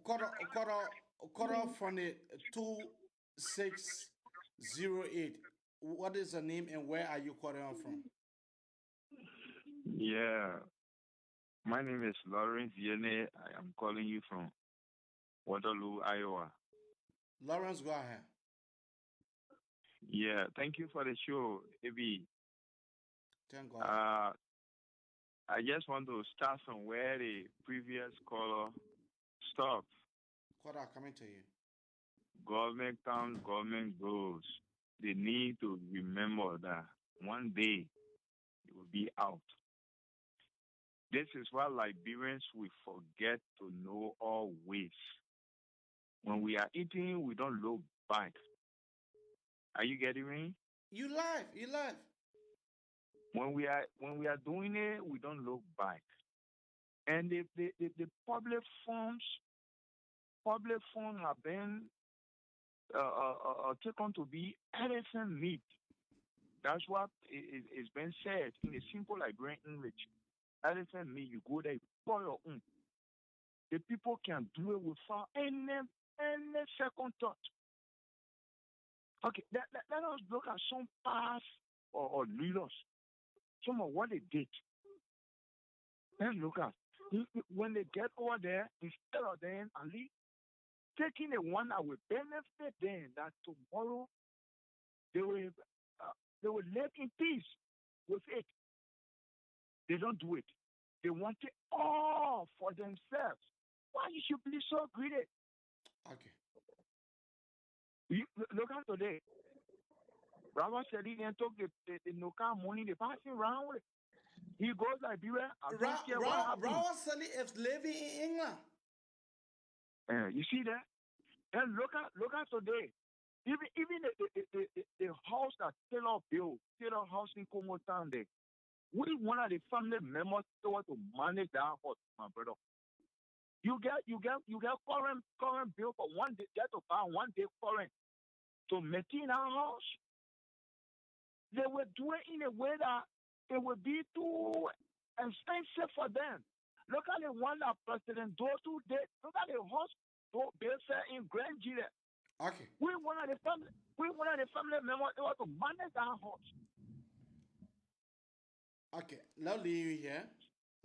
Okoro from the 2608. What is the name and where are you calling from? Yeah, my name is Lawrence Yene. I am calling you from Waterloo, Iowa. Lawrence, go ahead. Yeah, thank you for the show, AB. Thank God. I just want to start from where the previous caller stopped. Caller, coming to you. Government comes, government goes. They need to remember that one day it will be out. This is what Liberians will forget to know always. When we are eating, we don't look back. Are you getting me? You live. When we are doing it, we don't look back. And the public funds have been taken to be elephant meat. That's what is been said in a simple Liberian English. Elephant meat, you go there, you pour your own. the people can do it without any second thought. Okay, let us look at some past or leaders, some of what they did. Let's look at when they get over there, instead of them at least taking the one that will benefit them, that tomorrow they will live in peace with it. They don't do it. They want it all for themselves. Why you should be so greedy? Okay. Look at today. Brother said he didn't talk the no car money, they passing around with it. He goes like, beware, I don't care what happens. Brother Sally is living in England. You see that? And look at today. Even the house that Taylor built, Taylor House in Congo Town there. We one of the family members to manage that house, my brother. You get current bill for 1 day, get to buy 1 day current to maintain our house. They will do it in a way that it would be too expensive for them. Look at the one that President Dotu did. Look at the house built in Grand Gila. Okay. We one of the family members to manage our house. Okay, now leave you here.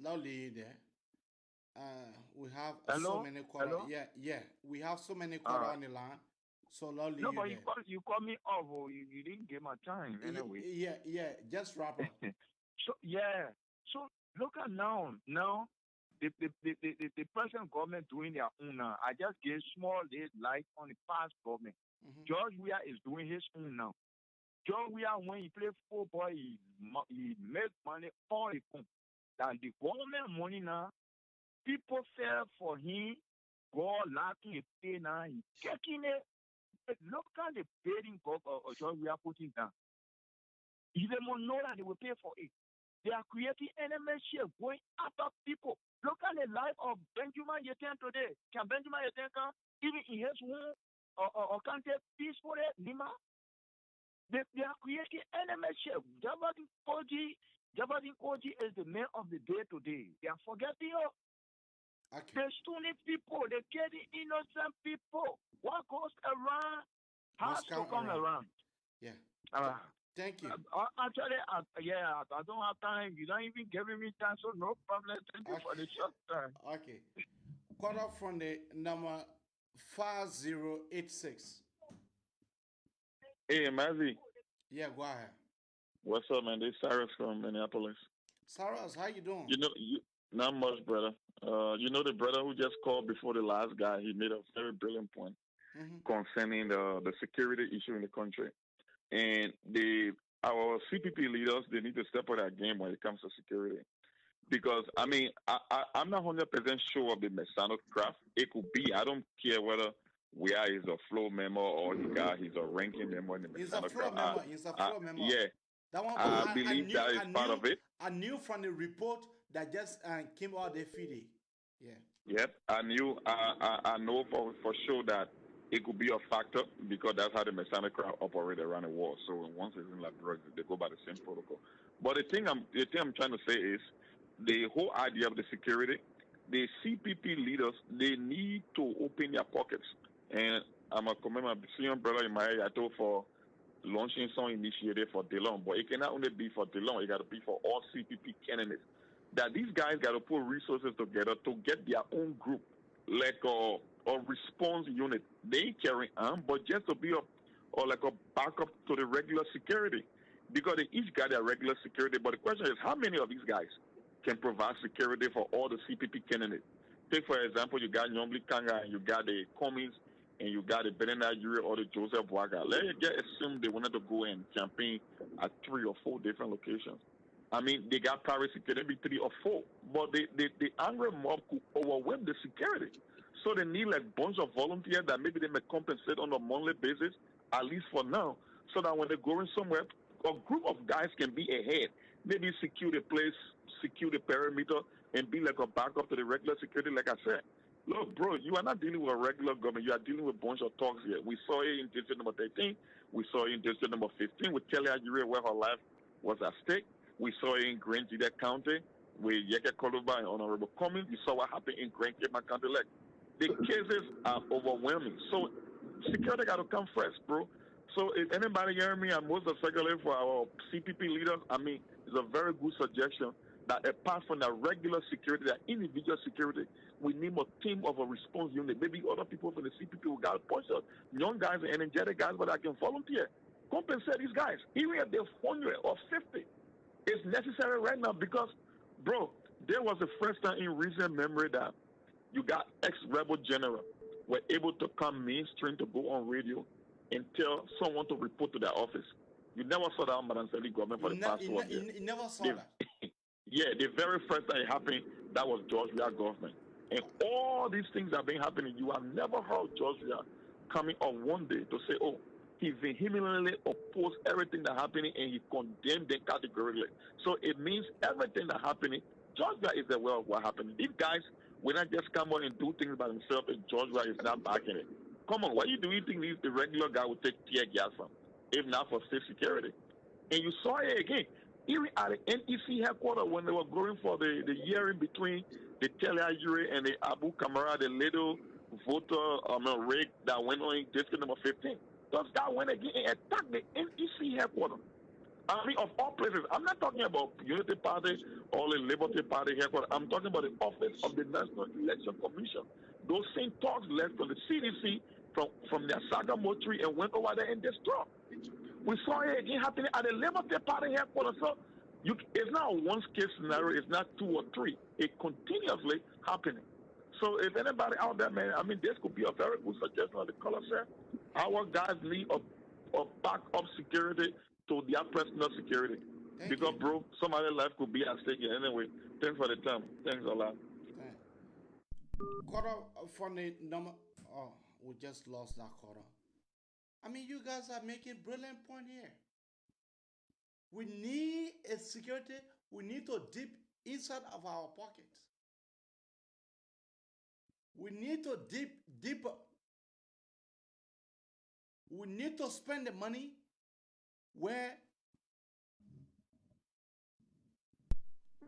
Now leave you there. We have Hello? so many callers. Hello? Yeah. We have so many callers on the line. So now leave No, you but there. you call me off. You didn't give my time anyway. Yeah. Just wrap up. So look at now. Now the present government doing their own now. I just gave small light on the past government. George Weah is doing his own now. George Weah, when he play football, he make money all the time. That the government money now, people fell for him. God lacking a pay now. He taking it. Look at the bidding of George Weah putting down. If they will know that they will pay for it. They are creating enemies here, going after people. Look at the life of Benjamin Yeten today. Can Benjamin Yeten come even in his home or can they peacefully Lima? They are creating enemies here. Jabadin Koji is the man of the day today. They are forgetting you. Okay. They're stoning people. They're getting innocent people. What goes around has to come around. Yeah. Uh, Thank you. Actually, I don't have time. You don't even giving me time, so no problem. Thank you for the short time. Okay. Quarter from the number 5086. Hey, Mazi. Yeah, go ahead. What's up, man? This is Cyrus from Minneapolis. Cyrus, how you doing? Not much, brother. The brother who just called before the last guy, he made a very brilliant point concerning the security issue in the country. And our CPP leaders, they need to step up their game when it comes to security. Because, I'm not 100% sure of the Masonic craft. It could be. I don't care whether Weah is a floor member or he's a ranking member in the Masonic craft. He's a floor member. Yeah. That one, I believe that is part of it. I knew from the report that just came out the feed. Yeah. Yep. I know for sure that it could be a factor because that's how the Masonic crowd operate around the world. So once it's in Liberia, they go by the same protocol. But the thing I'm trying to say is the whole idea of the security, the CPP leaders, they need to open their pockets. And I'm a commend my senior brother in my area, I told for launching some initiative for DeLong, but it cannot only be for DeLong, it got to be for all CPP candidates. That these guys got to put resources together to get their own group, like a response unit. They carry on, but just to be like a backup to the regular security, because they each got their regular security. But the question is, how many of these guys can provide security for all the CPP candidates? Take for example, you got Nyombli Kanga, and you got the Cummings, and you got the Benena Yuri or the Joseph Boaga. Let's just assume they wanted to go and campaign at 3 or 4 different locations. They got private security, maybe 3 or 4, but the angry mob could overwhelm the security. So they need like a bunch of volunteers that maybe they may compensate on a monthly basis, at least for now, so that when they're going somewhere, a group of guys can be ahead. Maybe secure the place, secure the perimeter, and be like a backup to the regular security, like I said. Look, bro, you are not dealing with a regular government. You are dealing with a bunch of talks here. We saw it in district number 13. We saw it in district number 15 with Kelly Ajuri, where her life was at stake. We saw it in Grand Gila County with Yeke Koluba and Honorable Cummings. You saw what happened in Grand Cape and County Leg. The cases are overwhelming. So security got to come first, bro. So if anybody hearing me, and most especially for our CPP leaders, I mean, it's a very good suggestion that apart from the regular security, the individual security, we need a team of a response unit. Maybe other people from the CPP will got push us, young guys and energetic guys, but I can volunteer. Compensate these guys. Even if they're 100 or 50, it's necessary right now because, bro, there was the first time in recent memory that you got ex-rebel general were able to come mainstream to go on radio and tell someone to report to their office. You never saw that on Madam Sally government for the past 12 years. You never saw that. Yeah, the very first time it happened, that was George Weah government. And all these things have been happening. You have never heard George Weah coming on one day to say, oh, he vehemently opposed everything that happening and he condemned them categorically. So it means everything that happening, George Weah is aware of what happened. These guys will not just come on and do things by themselves and George Weah is not backing it. Come on, what do you think the regular guy would take tear gas from, if not for state security? And you saw it again. Even at the NEC headquarters when they were going for the hearing between the Teleagure and the Abu Kamara, the little voter rig that went on in district number 15. Those guys went again and attacked the NEC headquarters. I mean, of all places, I'm not talking about Unity Party or the Liberty Party headquarters. I'm talking about the office of the National Election Commission. Those same talks left from the CDC, from their saga mortuary and went over there and destroyed. We saw it again happening at the Liberty Party headquarters. So it's not a one-case scenario. It's not two or three. It's continuously happening. So if anybody out there, man, I mean, this could be a very good suggestion of the color set. Our guys need a backup security to their personal security. Because, bro, somebody's life could be at stake here. Anyway, thanks for the time. Thanks a lot. Quarter for the number. Oh, we just lost that quarter. I mean, you guys are making brilliant point here. We need a security. We need to dip inside of our pockets. We need to dip deeper. We need to spend the money where.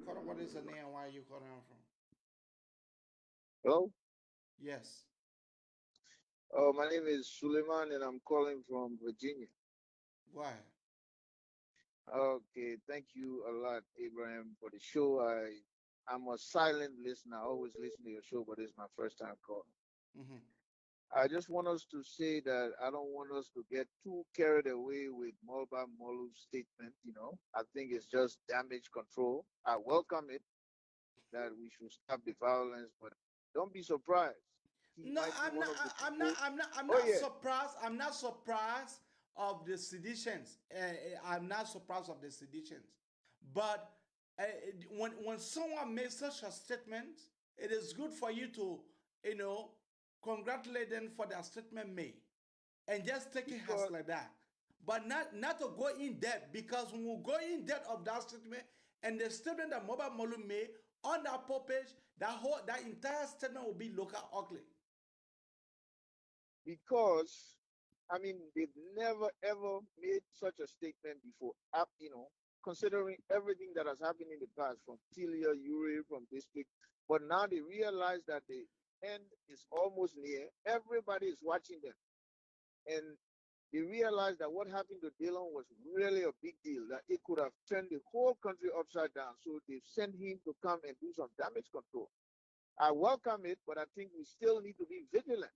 What is the name? Where are you calling from? Hello? Yes. Oh, my name is Suleiman and I'm calling from Virginia. Why? Okay, thank you a lot, Abraham, for the show. I'm a silent listener. I always listen to your show, but it's my first time calling. Mm-hmm. I just want us to say that I don't want us to get too carried away with Mulba Molu's statement, you know. I think it's just damage control. I welcome it, that we should stop the violence, but don't be surprised. No, I'm not surprised. I'm not surprised of the seditions. I'm not surprised of the seditions. But when someone makes such a statement, it is good for you to, congratulate them for their statement made, and just take it as like that. But not to go in depth, because when we go in depth of that statement and the statement that Mulba Molu made on that page, that entire statement will be local ugly. Because, I mean, they've never ever made such a statement before, considering everything that has happened in the past from Tilia, Uri, from district. But now they realize that the end is almost near. Everybody is watching them. And they realize that what happened to Dillon was really a big deal, that it could have turned the whole country upside down. So they've sent him to come and do some damage control. I welcome it, but I think we still need to be vigilant.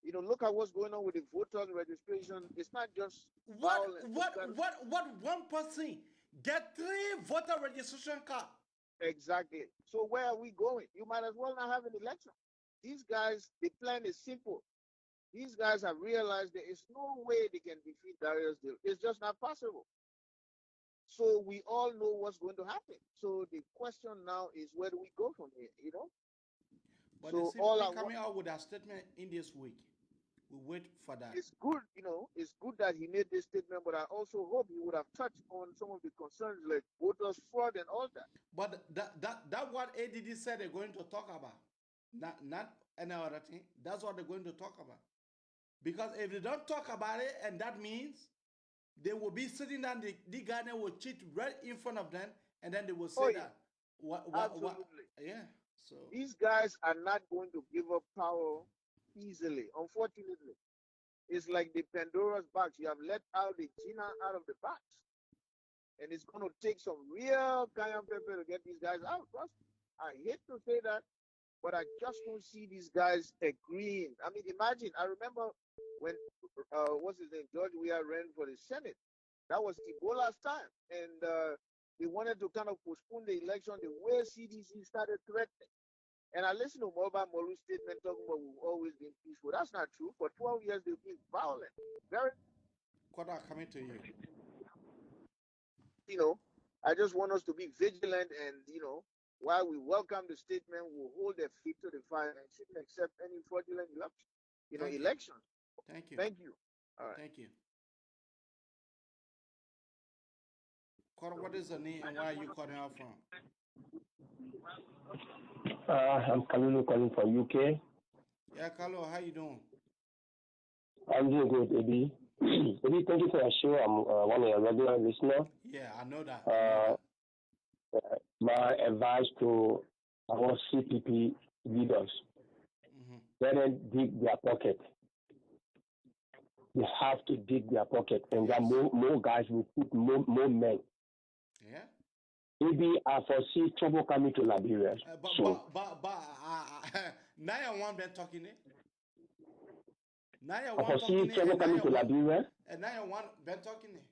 Look at what's going on with the voter registration. It's not just violence. What one person get 3 voter registration cards? Exactly. So where are we going? You might as well not have an election. These guys, the plan is simple. These guys have realized there is no way they can defeat Darius Dale. It's just not possible. So we all know what's going to happen. So the question now is, where do we go from here? But so all coming out with a statement in this week. We wait for that. It's good, it's good that he made this statement, but I also hope he would have touched on some of the concerns like voters fraud and all that. But that what ADD said they're going to talk about. Not any other thing. That's what they're going to talk about. Because if they don't talk about it, and that means they will be sitting down, the Ghana will cheat right in front of them, and then they will say that Absolutely. Yeah. So these guys are not going to give up power easily. Unfortunately, it's like the Pandora's box. You have let out the genie out of the box, and it's going to take some real cayenne pepper to get these guys out. Trust me. I hate to say that, but I just don't see these guys agreeing. I mean, imagine. I remember when what's his name, George Weah ran for the Senate. That was Ebola's time, and they wanted to kind of postpone the election. The way CDC started threatening, and I listened to Moba Molu's statement talking about we've always been peaceful. That's not true. For 12 years, they've been violent. Very. Quota coming to you. You know, I just want us to be vigilant, and while we welcome the statement, we'll hold their feet to the fire and shouldn't accept any fraudulent election. Thank you. Thank you. All right. Thank you. Quota, what is the name and where are you calling out from? I'm Kalulu calling from UK. Yeah, Carlo, how you doing? I'm doing good, Eddie. Eddie, thank you for your show. I'm one of your regular listeners. Yeah, I know that. My advice to our CPP leaders, let them dig their pocket. They have to dig their pocket, and there are more guys will put more men. Yeah. Maybe I foresee trouble coming to Liberia. Now you want been talking it. Now you I want foresee talking trouble coming to Liberia. And now you want been talking it.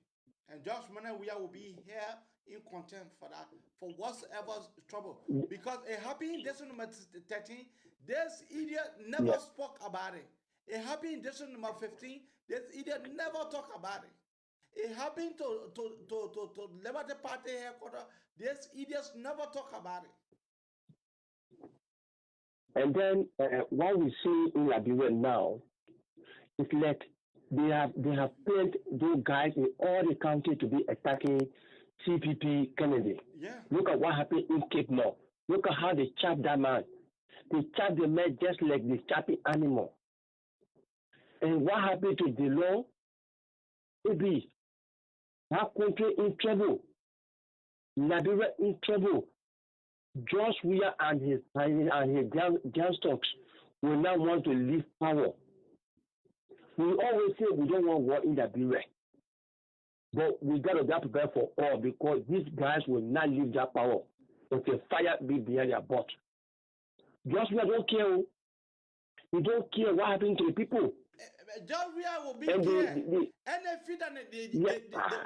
And Josh Mana, we will be here in contempt for that, for whatsoever trouble. Because it happened in December number 13, this idiot never spoke about it. It happened in December number 15, this idiot never talked about it. It happened to Liberty Party headquarters, this idiots never talk about it. And then what we see in Liberia now is like they have planned those guys in all the country to be attacking CPP Kennedy. Yeah. Look at what happened in Cape North. Look at how they chop that man. They chop the man just like they chop an animal. And what happened to the law? Maybe that country in trouble. Liberia in trouble. George Weah and his gangsters will now want to leave power. We always say we don't want war in Liberia. But we got to get prepared for all because these guys will not leave that power until fire be behind their butt. George Weah don't care. We don't care what happened to the people. George Weah will be here.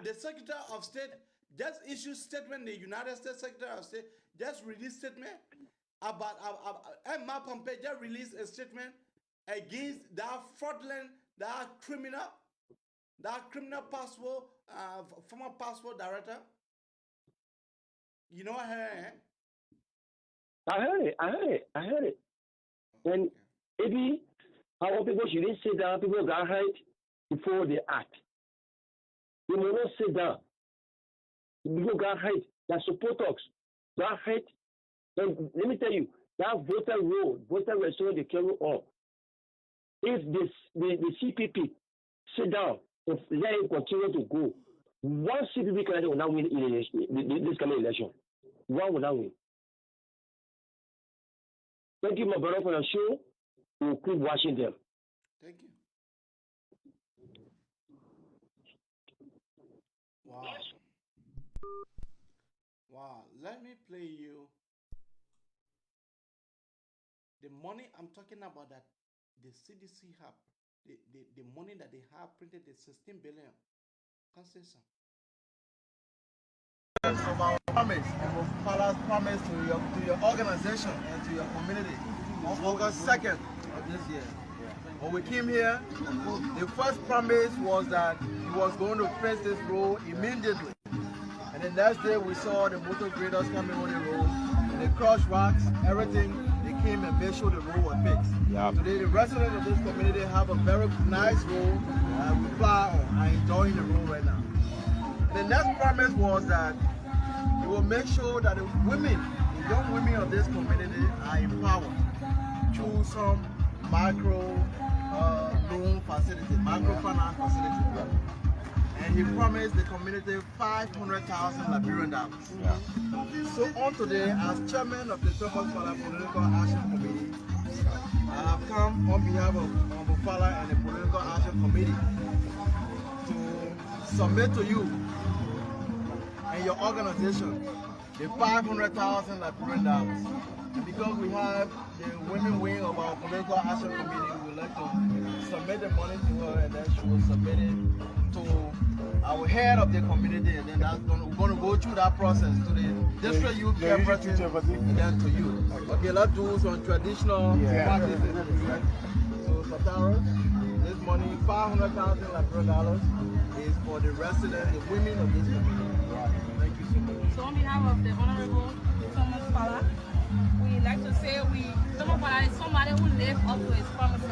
The Secretary of State just issued statement, the United States Secretary of State just released statement about Emma Pompeo just released a statement against that fraudulent, that criminal passport, former passport director. You know her, eh? I heard it. And maybe our people shouldn't sit down, people got hurt before they act. They will not sit down. People got hurt. Their supporters got hurt. And let me tell you, that voter registration they carry on. If the CPP sit down, if they continue to go, one CPP candidate will not win this coming election. One will not win. Thank you, my brother, for the show. We'll keep watching them. Thank you. Wow. Wow. Let me play you the money I'm talking about that the CDC have, the money that they have printed, the 16 billion. Concession. Of our promise, of Palace promise to your organization and to your community on August 2nd of this year. When we came here, the first promise was that he was going to fix this road immediately. And the next day we saw the motor graders coming on the road, and they crushed rocks, everything. They came and made sure the road was fixed. Yep. Today the residents of this community have a very nice road we fly on and enjoying the road right now. The next promise was that it will make sure that the women, the young women of this community are empowered through some micro loan facility, microfinance facility. and he promised the community 500,000 Liberian dollars. Yeah. So on today, as chairman of the Thomas Fala Political Action Committee, I have come on behalf of Honorable Fala and the Political Action Committee to submit to you and your organization the 500,000 Liberian dollars. And because we have the women wing of our Political Action Committee, we would like to submit the money to her, and then she will submit it to our head of the community, and then we're going to go through that process to the district youth care president and then to you. Okay, let's do some traditional practices. So, Satara, this money, 500,000 Liberian dollars, is for the residents, the women of this community. Thank you so much. So on behalf of the Honorable Thomas Fala, we like to say Thomas Fala is somebody who lived up to his promises.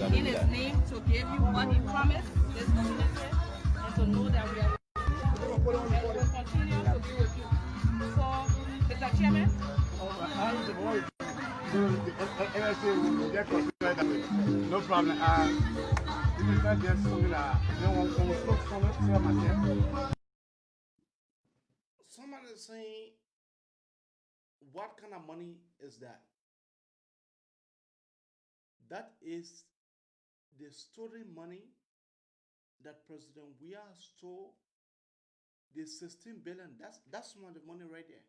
In his name to give you what he promised this community and to know that we are and we will continue to be with you. So, Mr. Chairman, No problem. This is not just something that Somebody is saying, what kind of money is that? That is the stolen money that President Weah stole. The 16 billion. That's some of the money right there.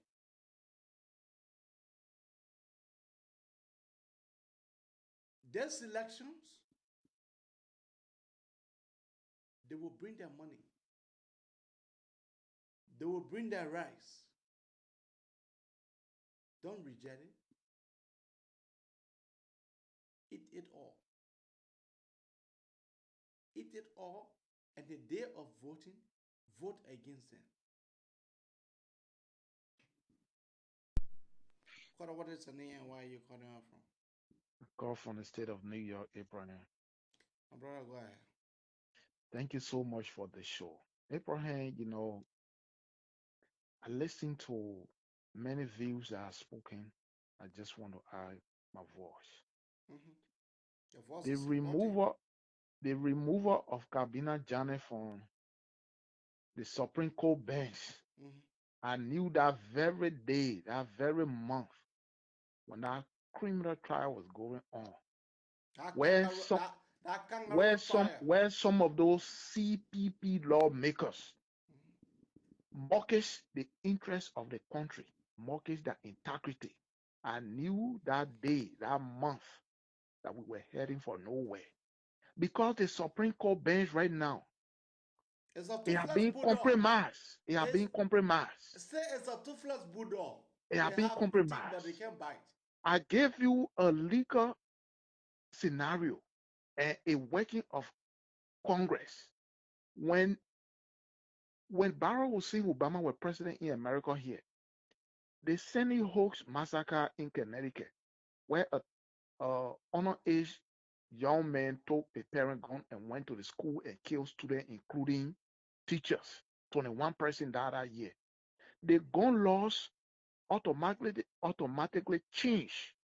These elections, they will bring their money. They will bring their rights. Don't reject it. Eat it all. Eat it all, and the day of voting, vote against them. Carter, what is the name and where are you calling out from? Call from the state of New York, Abraham. My brother, go ahead. Thank you so much for the show. Abraham, I listened to many views that are spoken. I just want to add my voice. Mm-hmm. Your voice The is important. removal of Kabina Jane from the Supreme Court bench. Mm-hmm. I knew that very day, that very month, when that criminal trial was going on, That where kangaroo, some that kangaroo trial. where some of those CPP lawmakers mortgage the interest of the country, mortgage their integrity. I knew that day, that month, that we were heading for nowhere. Because the Supreme Court bench right now, It's a it have toothless been bulldog. compromised. It have been compromised. Say it's a toothless bulldog. It They have been have teeth, but they compromised. can't bite. I gave you a legal scenario and a working of Congress when Barack Hussein Obama was president in America here. The Sandy Hook massacre in Connecticut, where a underage young man took a parent gun and went to the school and killed students, including teachers. 21 person died that year. The gun laws automatically change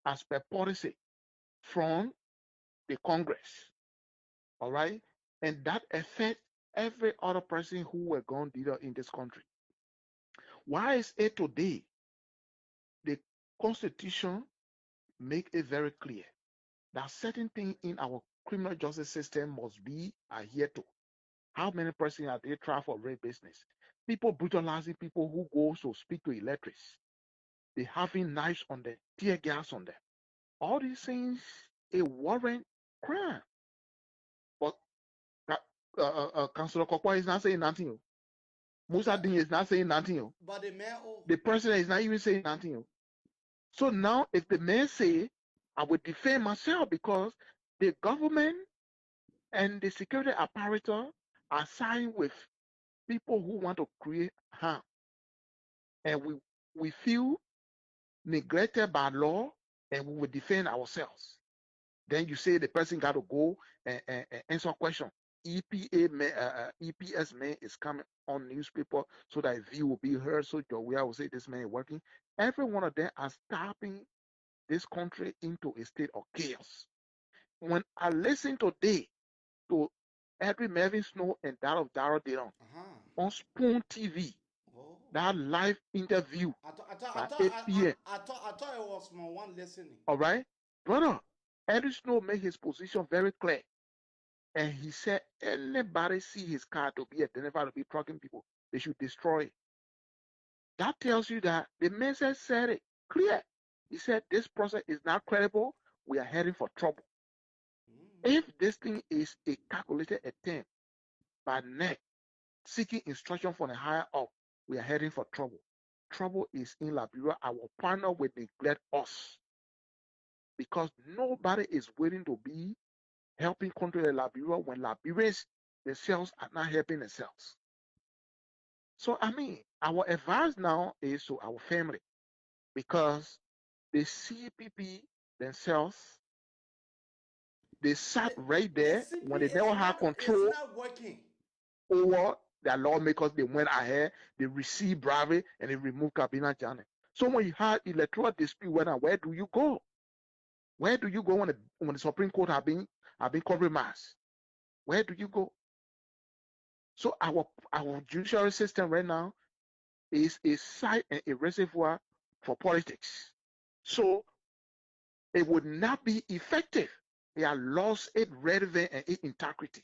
as per policy from the Congress. All right, and that affects every other person who were gun dealer in this country. Why is it today? The Constitution make it very clear that certain things in our criminal justice system must be adhered to. How many persons are they tried for rape business? People brutalizing people who go to speak to electrics. They having knives on them, tear gas on them. All these things a warrant crime. But Councilor Kokwa is not saying nothing. Musa Din is not saying nothing. But the man, The president is not even saying nothing. So now, if the man say, I will defend myself because the government and the security apparatus are siding with people who want to create harm, and we feel neglected by law, and we will defend ourselves. Then you say the person got to go and answer question. EPS man is coming on newspaper so that view will be heard. So Weah will say this man is working. Every one of them are stopping this country into a state of chaos. When I listen today, to Edwin Melvin Snow and that of Darrell Dillon on Spoon TV. That live interview by 8 p.m. I thought it was from one listening. All right, brother. Edwin Snow made his position very clear, and he said anybody see his car to be identified to be trucking people, they should destroy it. That tells you that the message said it clear. He said this process is not credible. We are heading for trouble. If this thing is a calculated attempt by NEC seeking instruction from the higher up, we are heading for trouble. Trouble is in Liberia. Our partner will neglect us because nobody is willing to be helping country like Liberia when Liberians themselves are not helping themselves. So I mean, our advice now is to our family because the CPP themselves, they sat right there when they never had control It's not working. over their lawmakers. They went ahead, they received bribery, and they removed Kabina Janet. So when you had electoral dispute, where do you go? Where do you go when the Supreme Court have been compromised? Where do you go? So our judiciary system right now is a site and a reservoir for politics. So it would not be effective. They have lost its relevance and its integrity.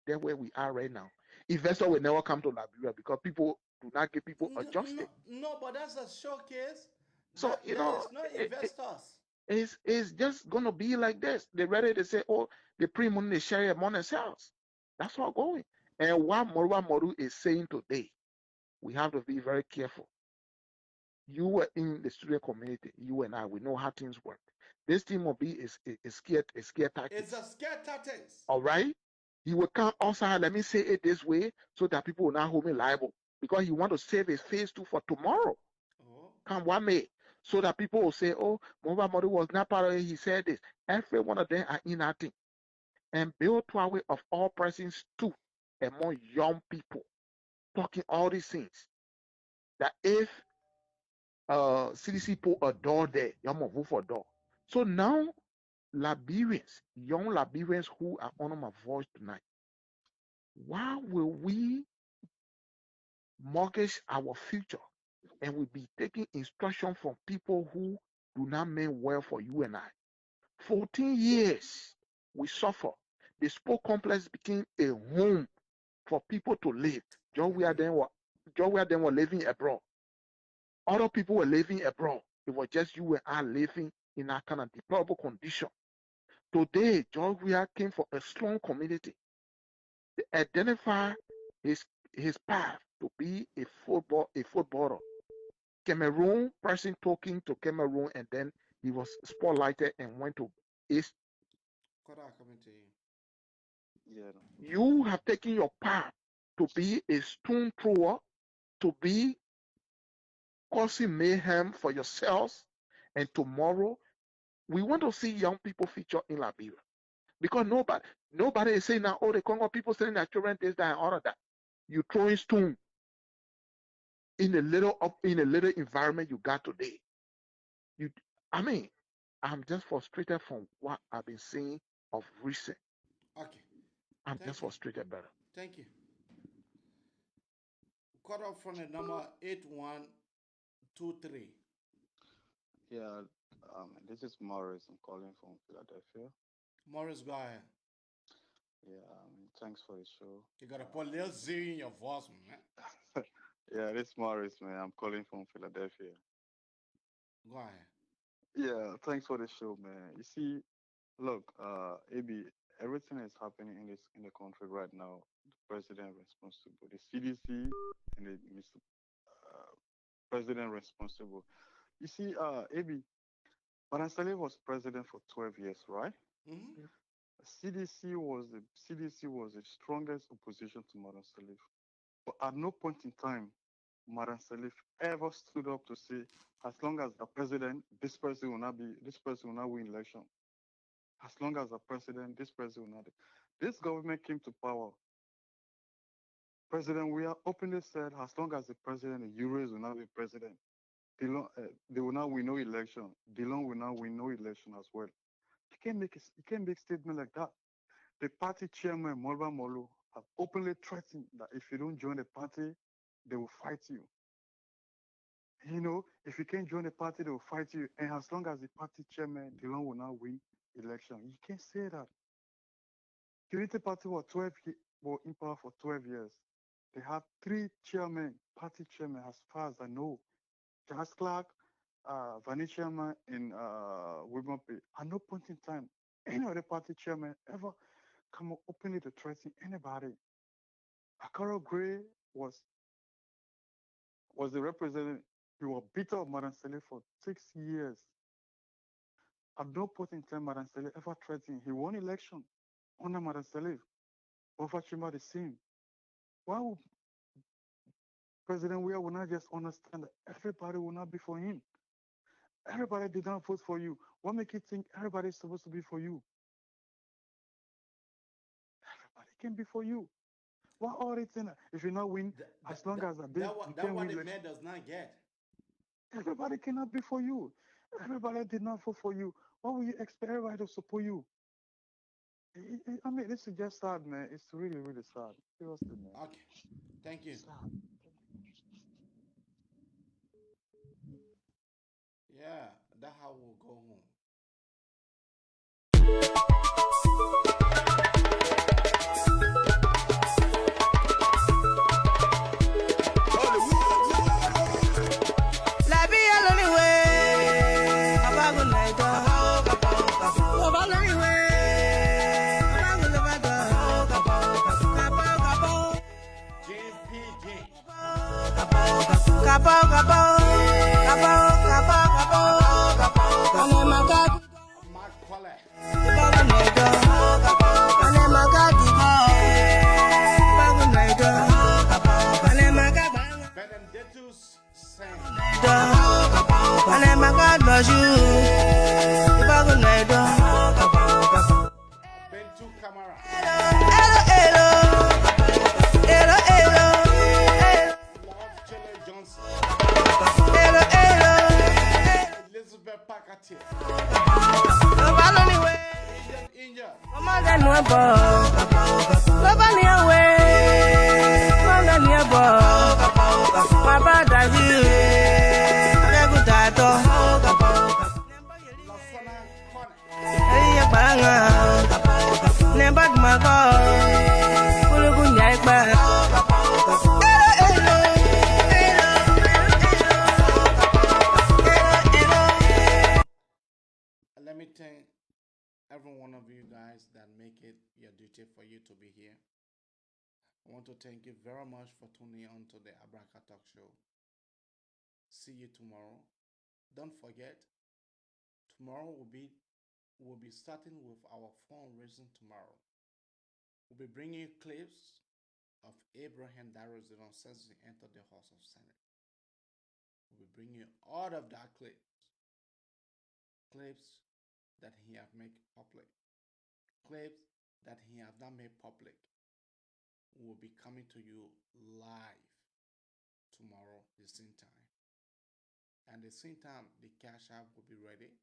That's where we are right now. Investors will never come to Liberia because people do not give people a justice. No, but that's a showcase. So There is no investors. It's just gonna be like this. They're ready to say, oh, the pre-money they share among themselves. That's all going. And what Morwa Moru is saying today, we have to be very careful. You were in the student community, you and I, we know how things work. This thing will be a scare tactic. It's a scare tactics. All right? He will come outside, let me say it this way, so that people will not hold me liable. Because he want to save his face too for tomorrow. Come what may. So that people will say, oh, Mova Modi was not part of it, he said this. Every one of them are in that thing. And Bill Twaway of all persons too, among young people, talking all these things. That if CDC put a door there, you must vote for a door. So now, Liberians, young Liberians who are on my voice tonight, why will we mortgage our future and we be taking instruction from people who do not mean well for you and I? 14 years we suffer. The sport complex became a home for people to live. Just where they were living abroad. Other people were living abroad. It was just you and I living in that kind of deplorable condition. Today, George Weah came from a strong community. They identify his path to be a footballer. Cameroon person talking to Cameroon, and then he was spotlighted and went to East. You have taken your path to be a stone thrower, to be causing mayhem for yourselves, and tomorrow we want to see young people feature in Liberia. Because nobody is saying now, oh, the Congo people selling their children this, that, and all of that. You throwing stone in a little environment you got today. I'm just frustrated from what I've been seeing of recent. Okay. I'm just frustrated, brother. Thank you. Cut off from the number 8123. Yeah, this is Morris. I'm calling from Philadelphia. Morris, go ahead. Yeah, thanks for the show. You gotta put a little Z in your voice, man. Yeah, this is Morris, man. I'm calling from Philadelphia. Go ahead. Yeah, thanks for the show, man. You see, look, AB, everything is happening in the country right now. The president responsible, the CDC, and the president responsible. You see, AB, Madam Saleh was president for 12 years, right? Mm-hmm. CDC was the strongest opposition to Madam Saleh. But at no point in time, Madam Saleh ever stood up to say, as long as the president, this person will not win election. As long as the president, this person will not. This government came to power. President Weah openly said, as long as the president, the Euros will not be president. They will not win no election. Dillon will not win no election as well. You can't make statement like that. The party chairman, Molba Molo, have openly threatened that if you don't join the party, they will fight you. You know, if you can't join the party, they will fight you. And as long as the party chairman, the one will not win election, you can't say that. Unity Party was were in power for 12 years. They have three chairmen, party chairmen, as far as I know. Charles Clark, Vani chairman, and William P. At no point in time, any other party chairman ever come up openly to threaten anybody. Akaro Gray was the representative. He was bitter of Madam Sele for 6 years. At no point in time, Madam Sele ever threatened. He won election under Madam Sele. Over Chima the same. Why would President Weah will not just understand that everybody will not be for him? Everybody did not vote for you. What make you think everybody is supposed to be for you? Everybody can be for you. What all the thing? If you not win, as long as you can what win the election, man does not get. everybody cannot be for you. Everybody did not vote for you. What will you expect everybody to support you? I mean, this is just sad, man. It's really, really sad. Seriously, man. Okay, thank you. Sad. Yeah, that's how we'll go home. La vie est l'anyway. Papa go night. Papa l'anyway. Papa go live at Papa. JPJ. Papa. Ane maga. Mark Collett. Papa go night. Ane maga digo. Papa go night. Ane maga. Benedictus sang. Ane maga doju. Papa go night. Bentu Camara. Love Chile Johnson. Elizabeth Pakatia. India. Let me thank every one of you guys that make it your duty for you to be here. I want to thank you very much for tuning on to the Abraka Talk Show. See you tomorrow. Don't forget, tomorrow we'll be starting with our fundraising tomorrow. We'll be bringing you clips of Abraham Darrows on since he entered the House of Senate. We'll be bringing you all of that clips that he have made public, clips that he have not made public. Will be coming to you live tomorrow the same time. And the same time, the cash app will be ready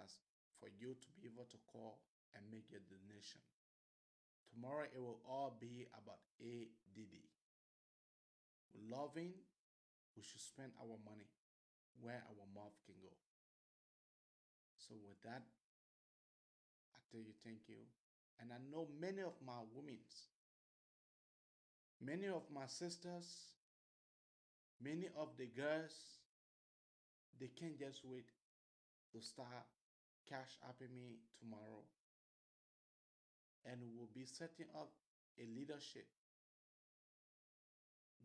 as for you to be able to call and make your donation. Tomorrow it will all be about ADD. Loving, we should spend our money where our mouth can go. So with that, I tell you thank you. And I know many of my women's, many of my sisters, many of the girls, they can't just wait to start cash apping me tomorrow. And we'll be setting up a leadership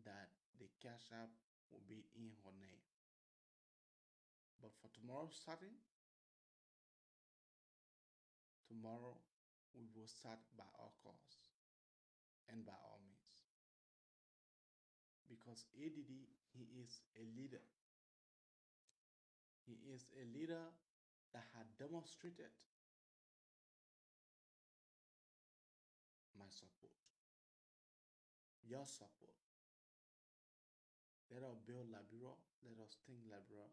that the cash app will be in her name. But for tomorrow starting, tomorrow we will start by all costs and by all means. Because ADD, he is a leader. He is a leader that had demonstrated my support, your support. Let us build Labiro, let us think Labiro,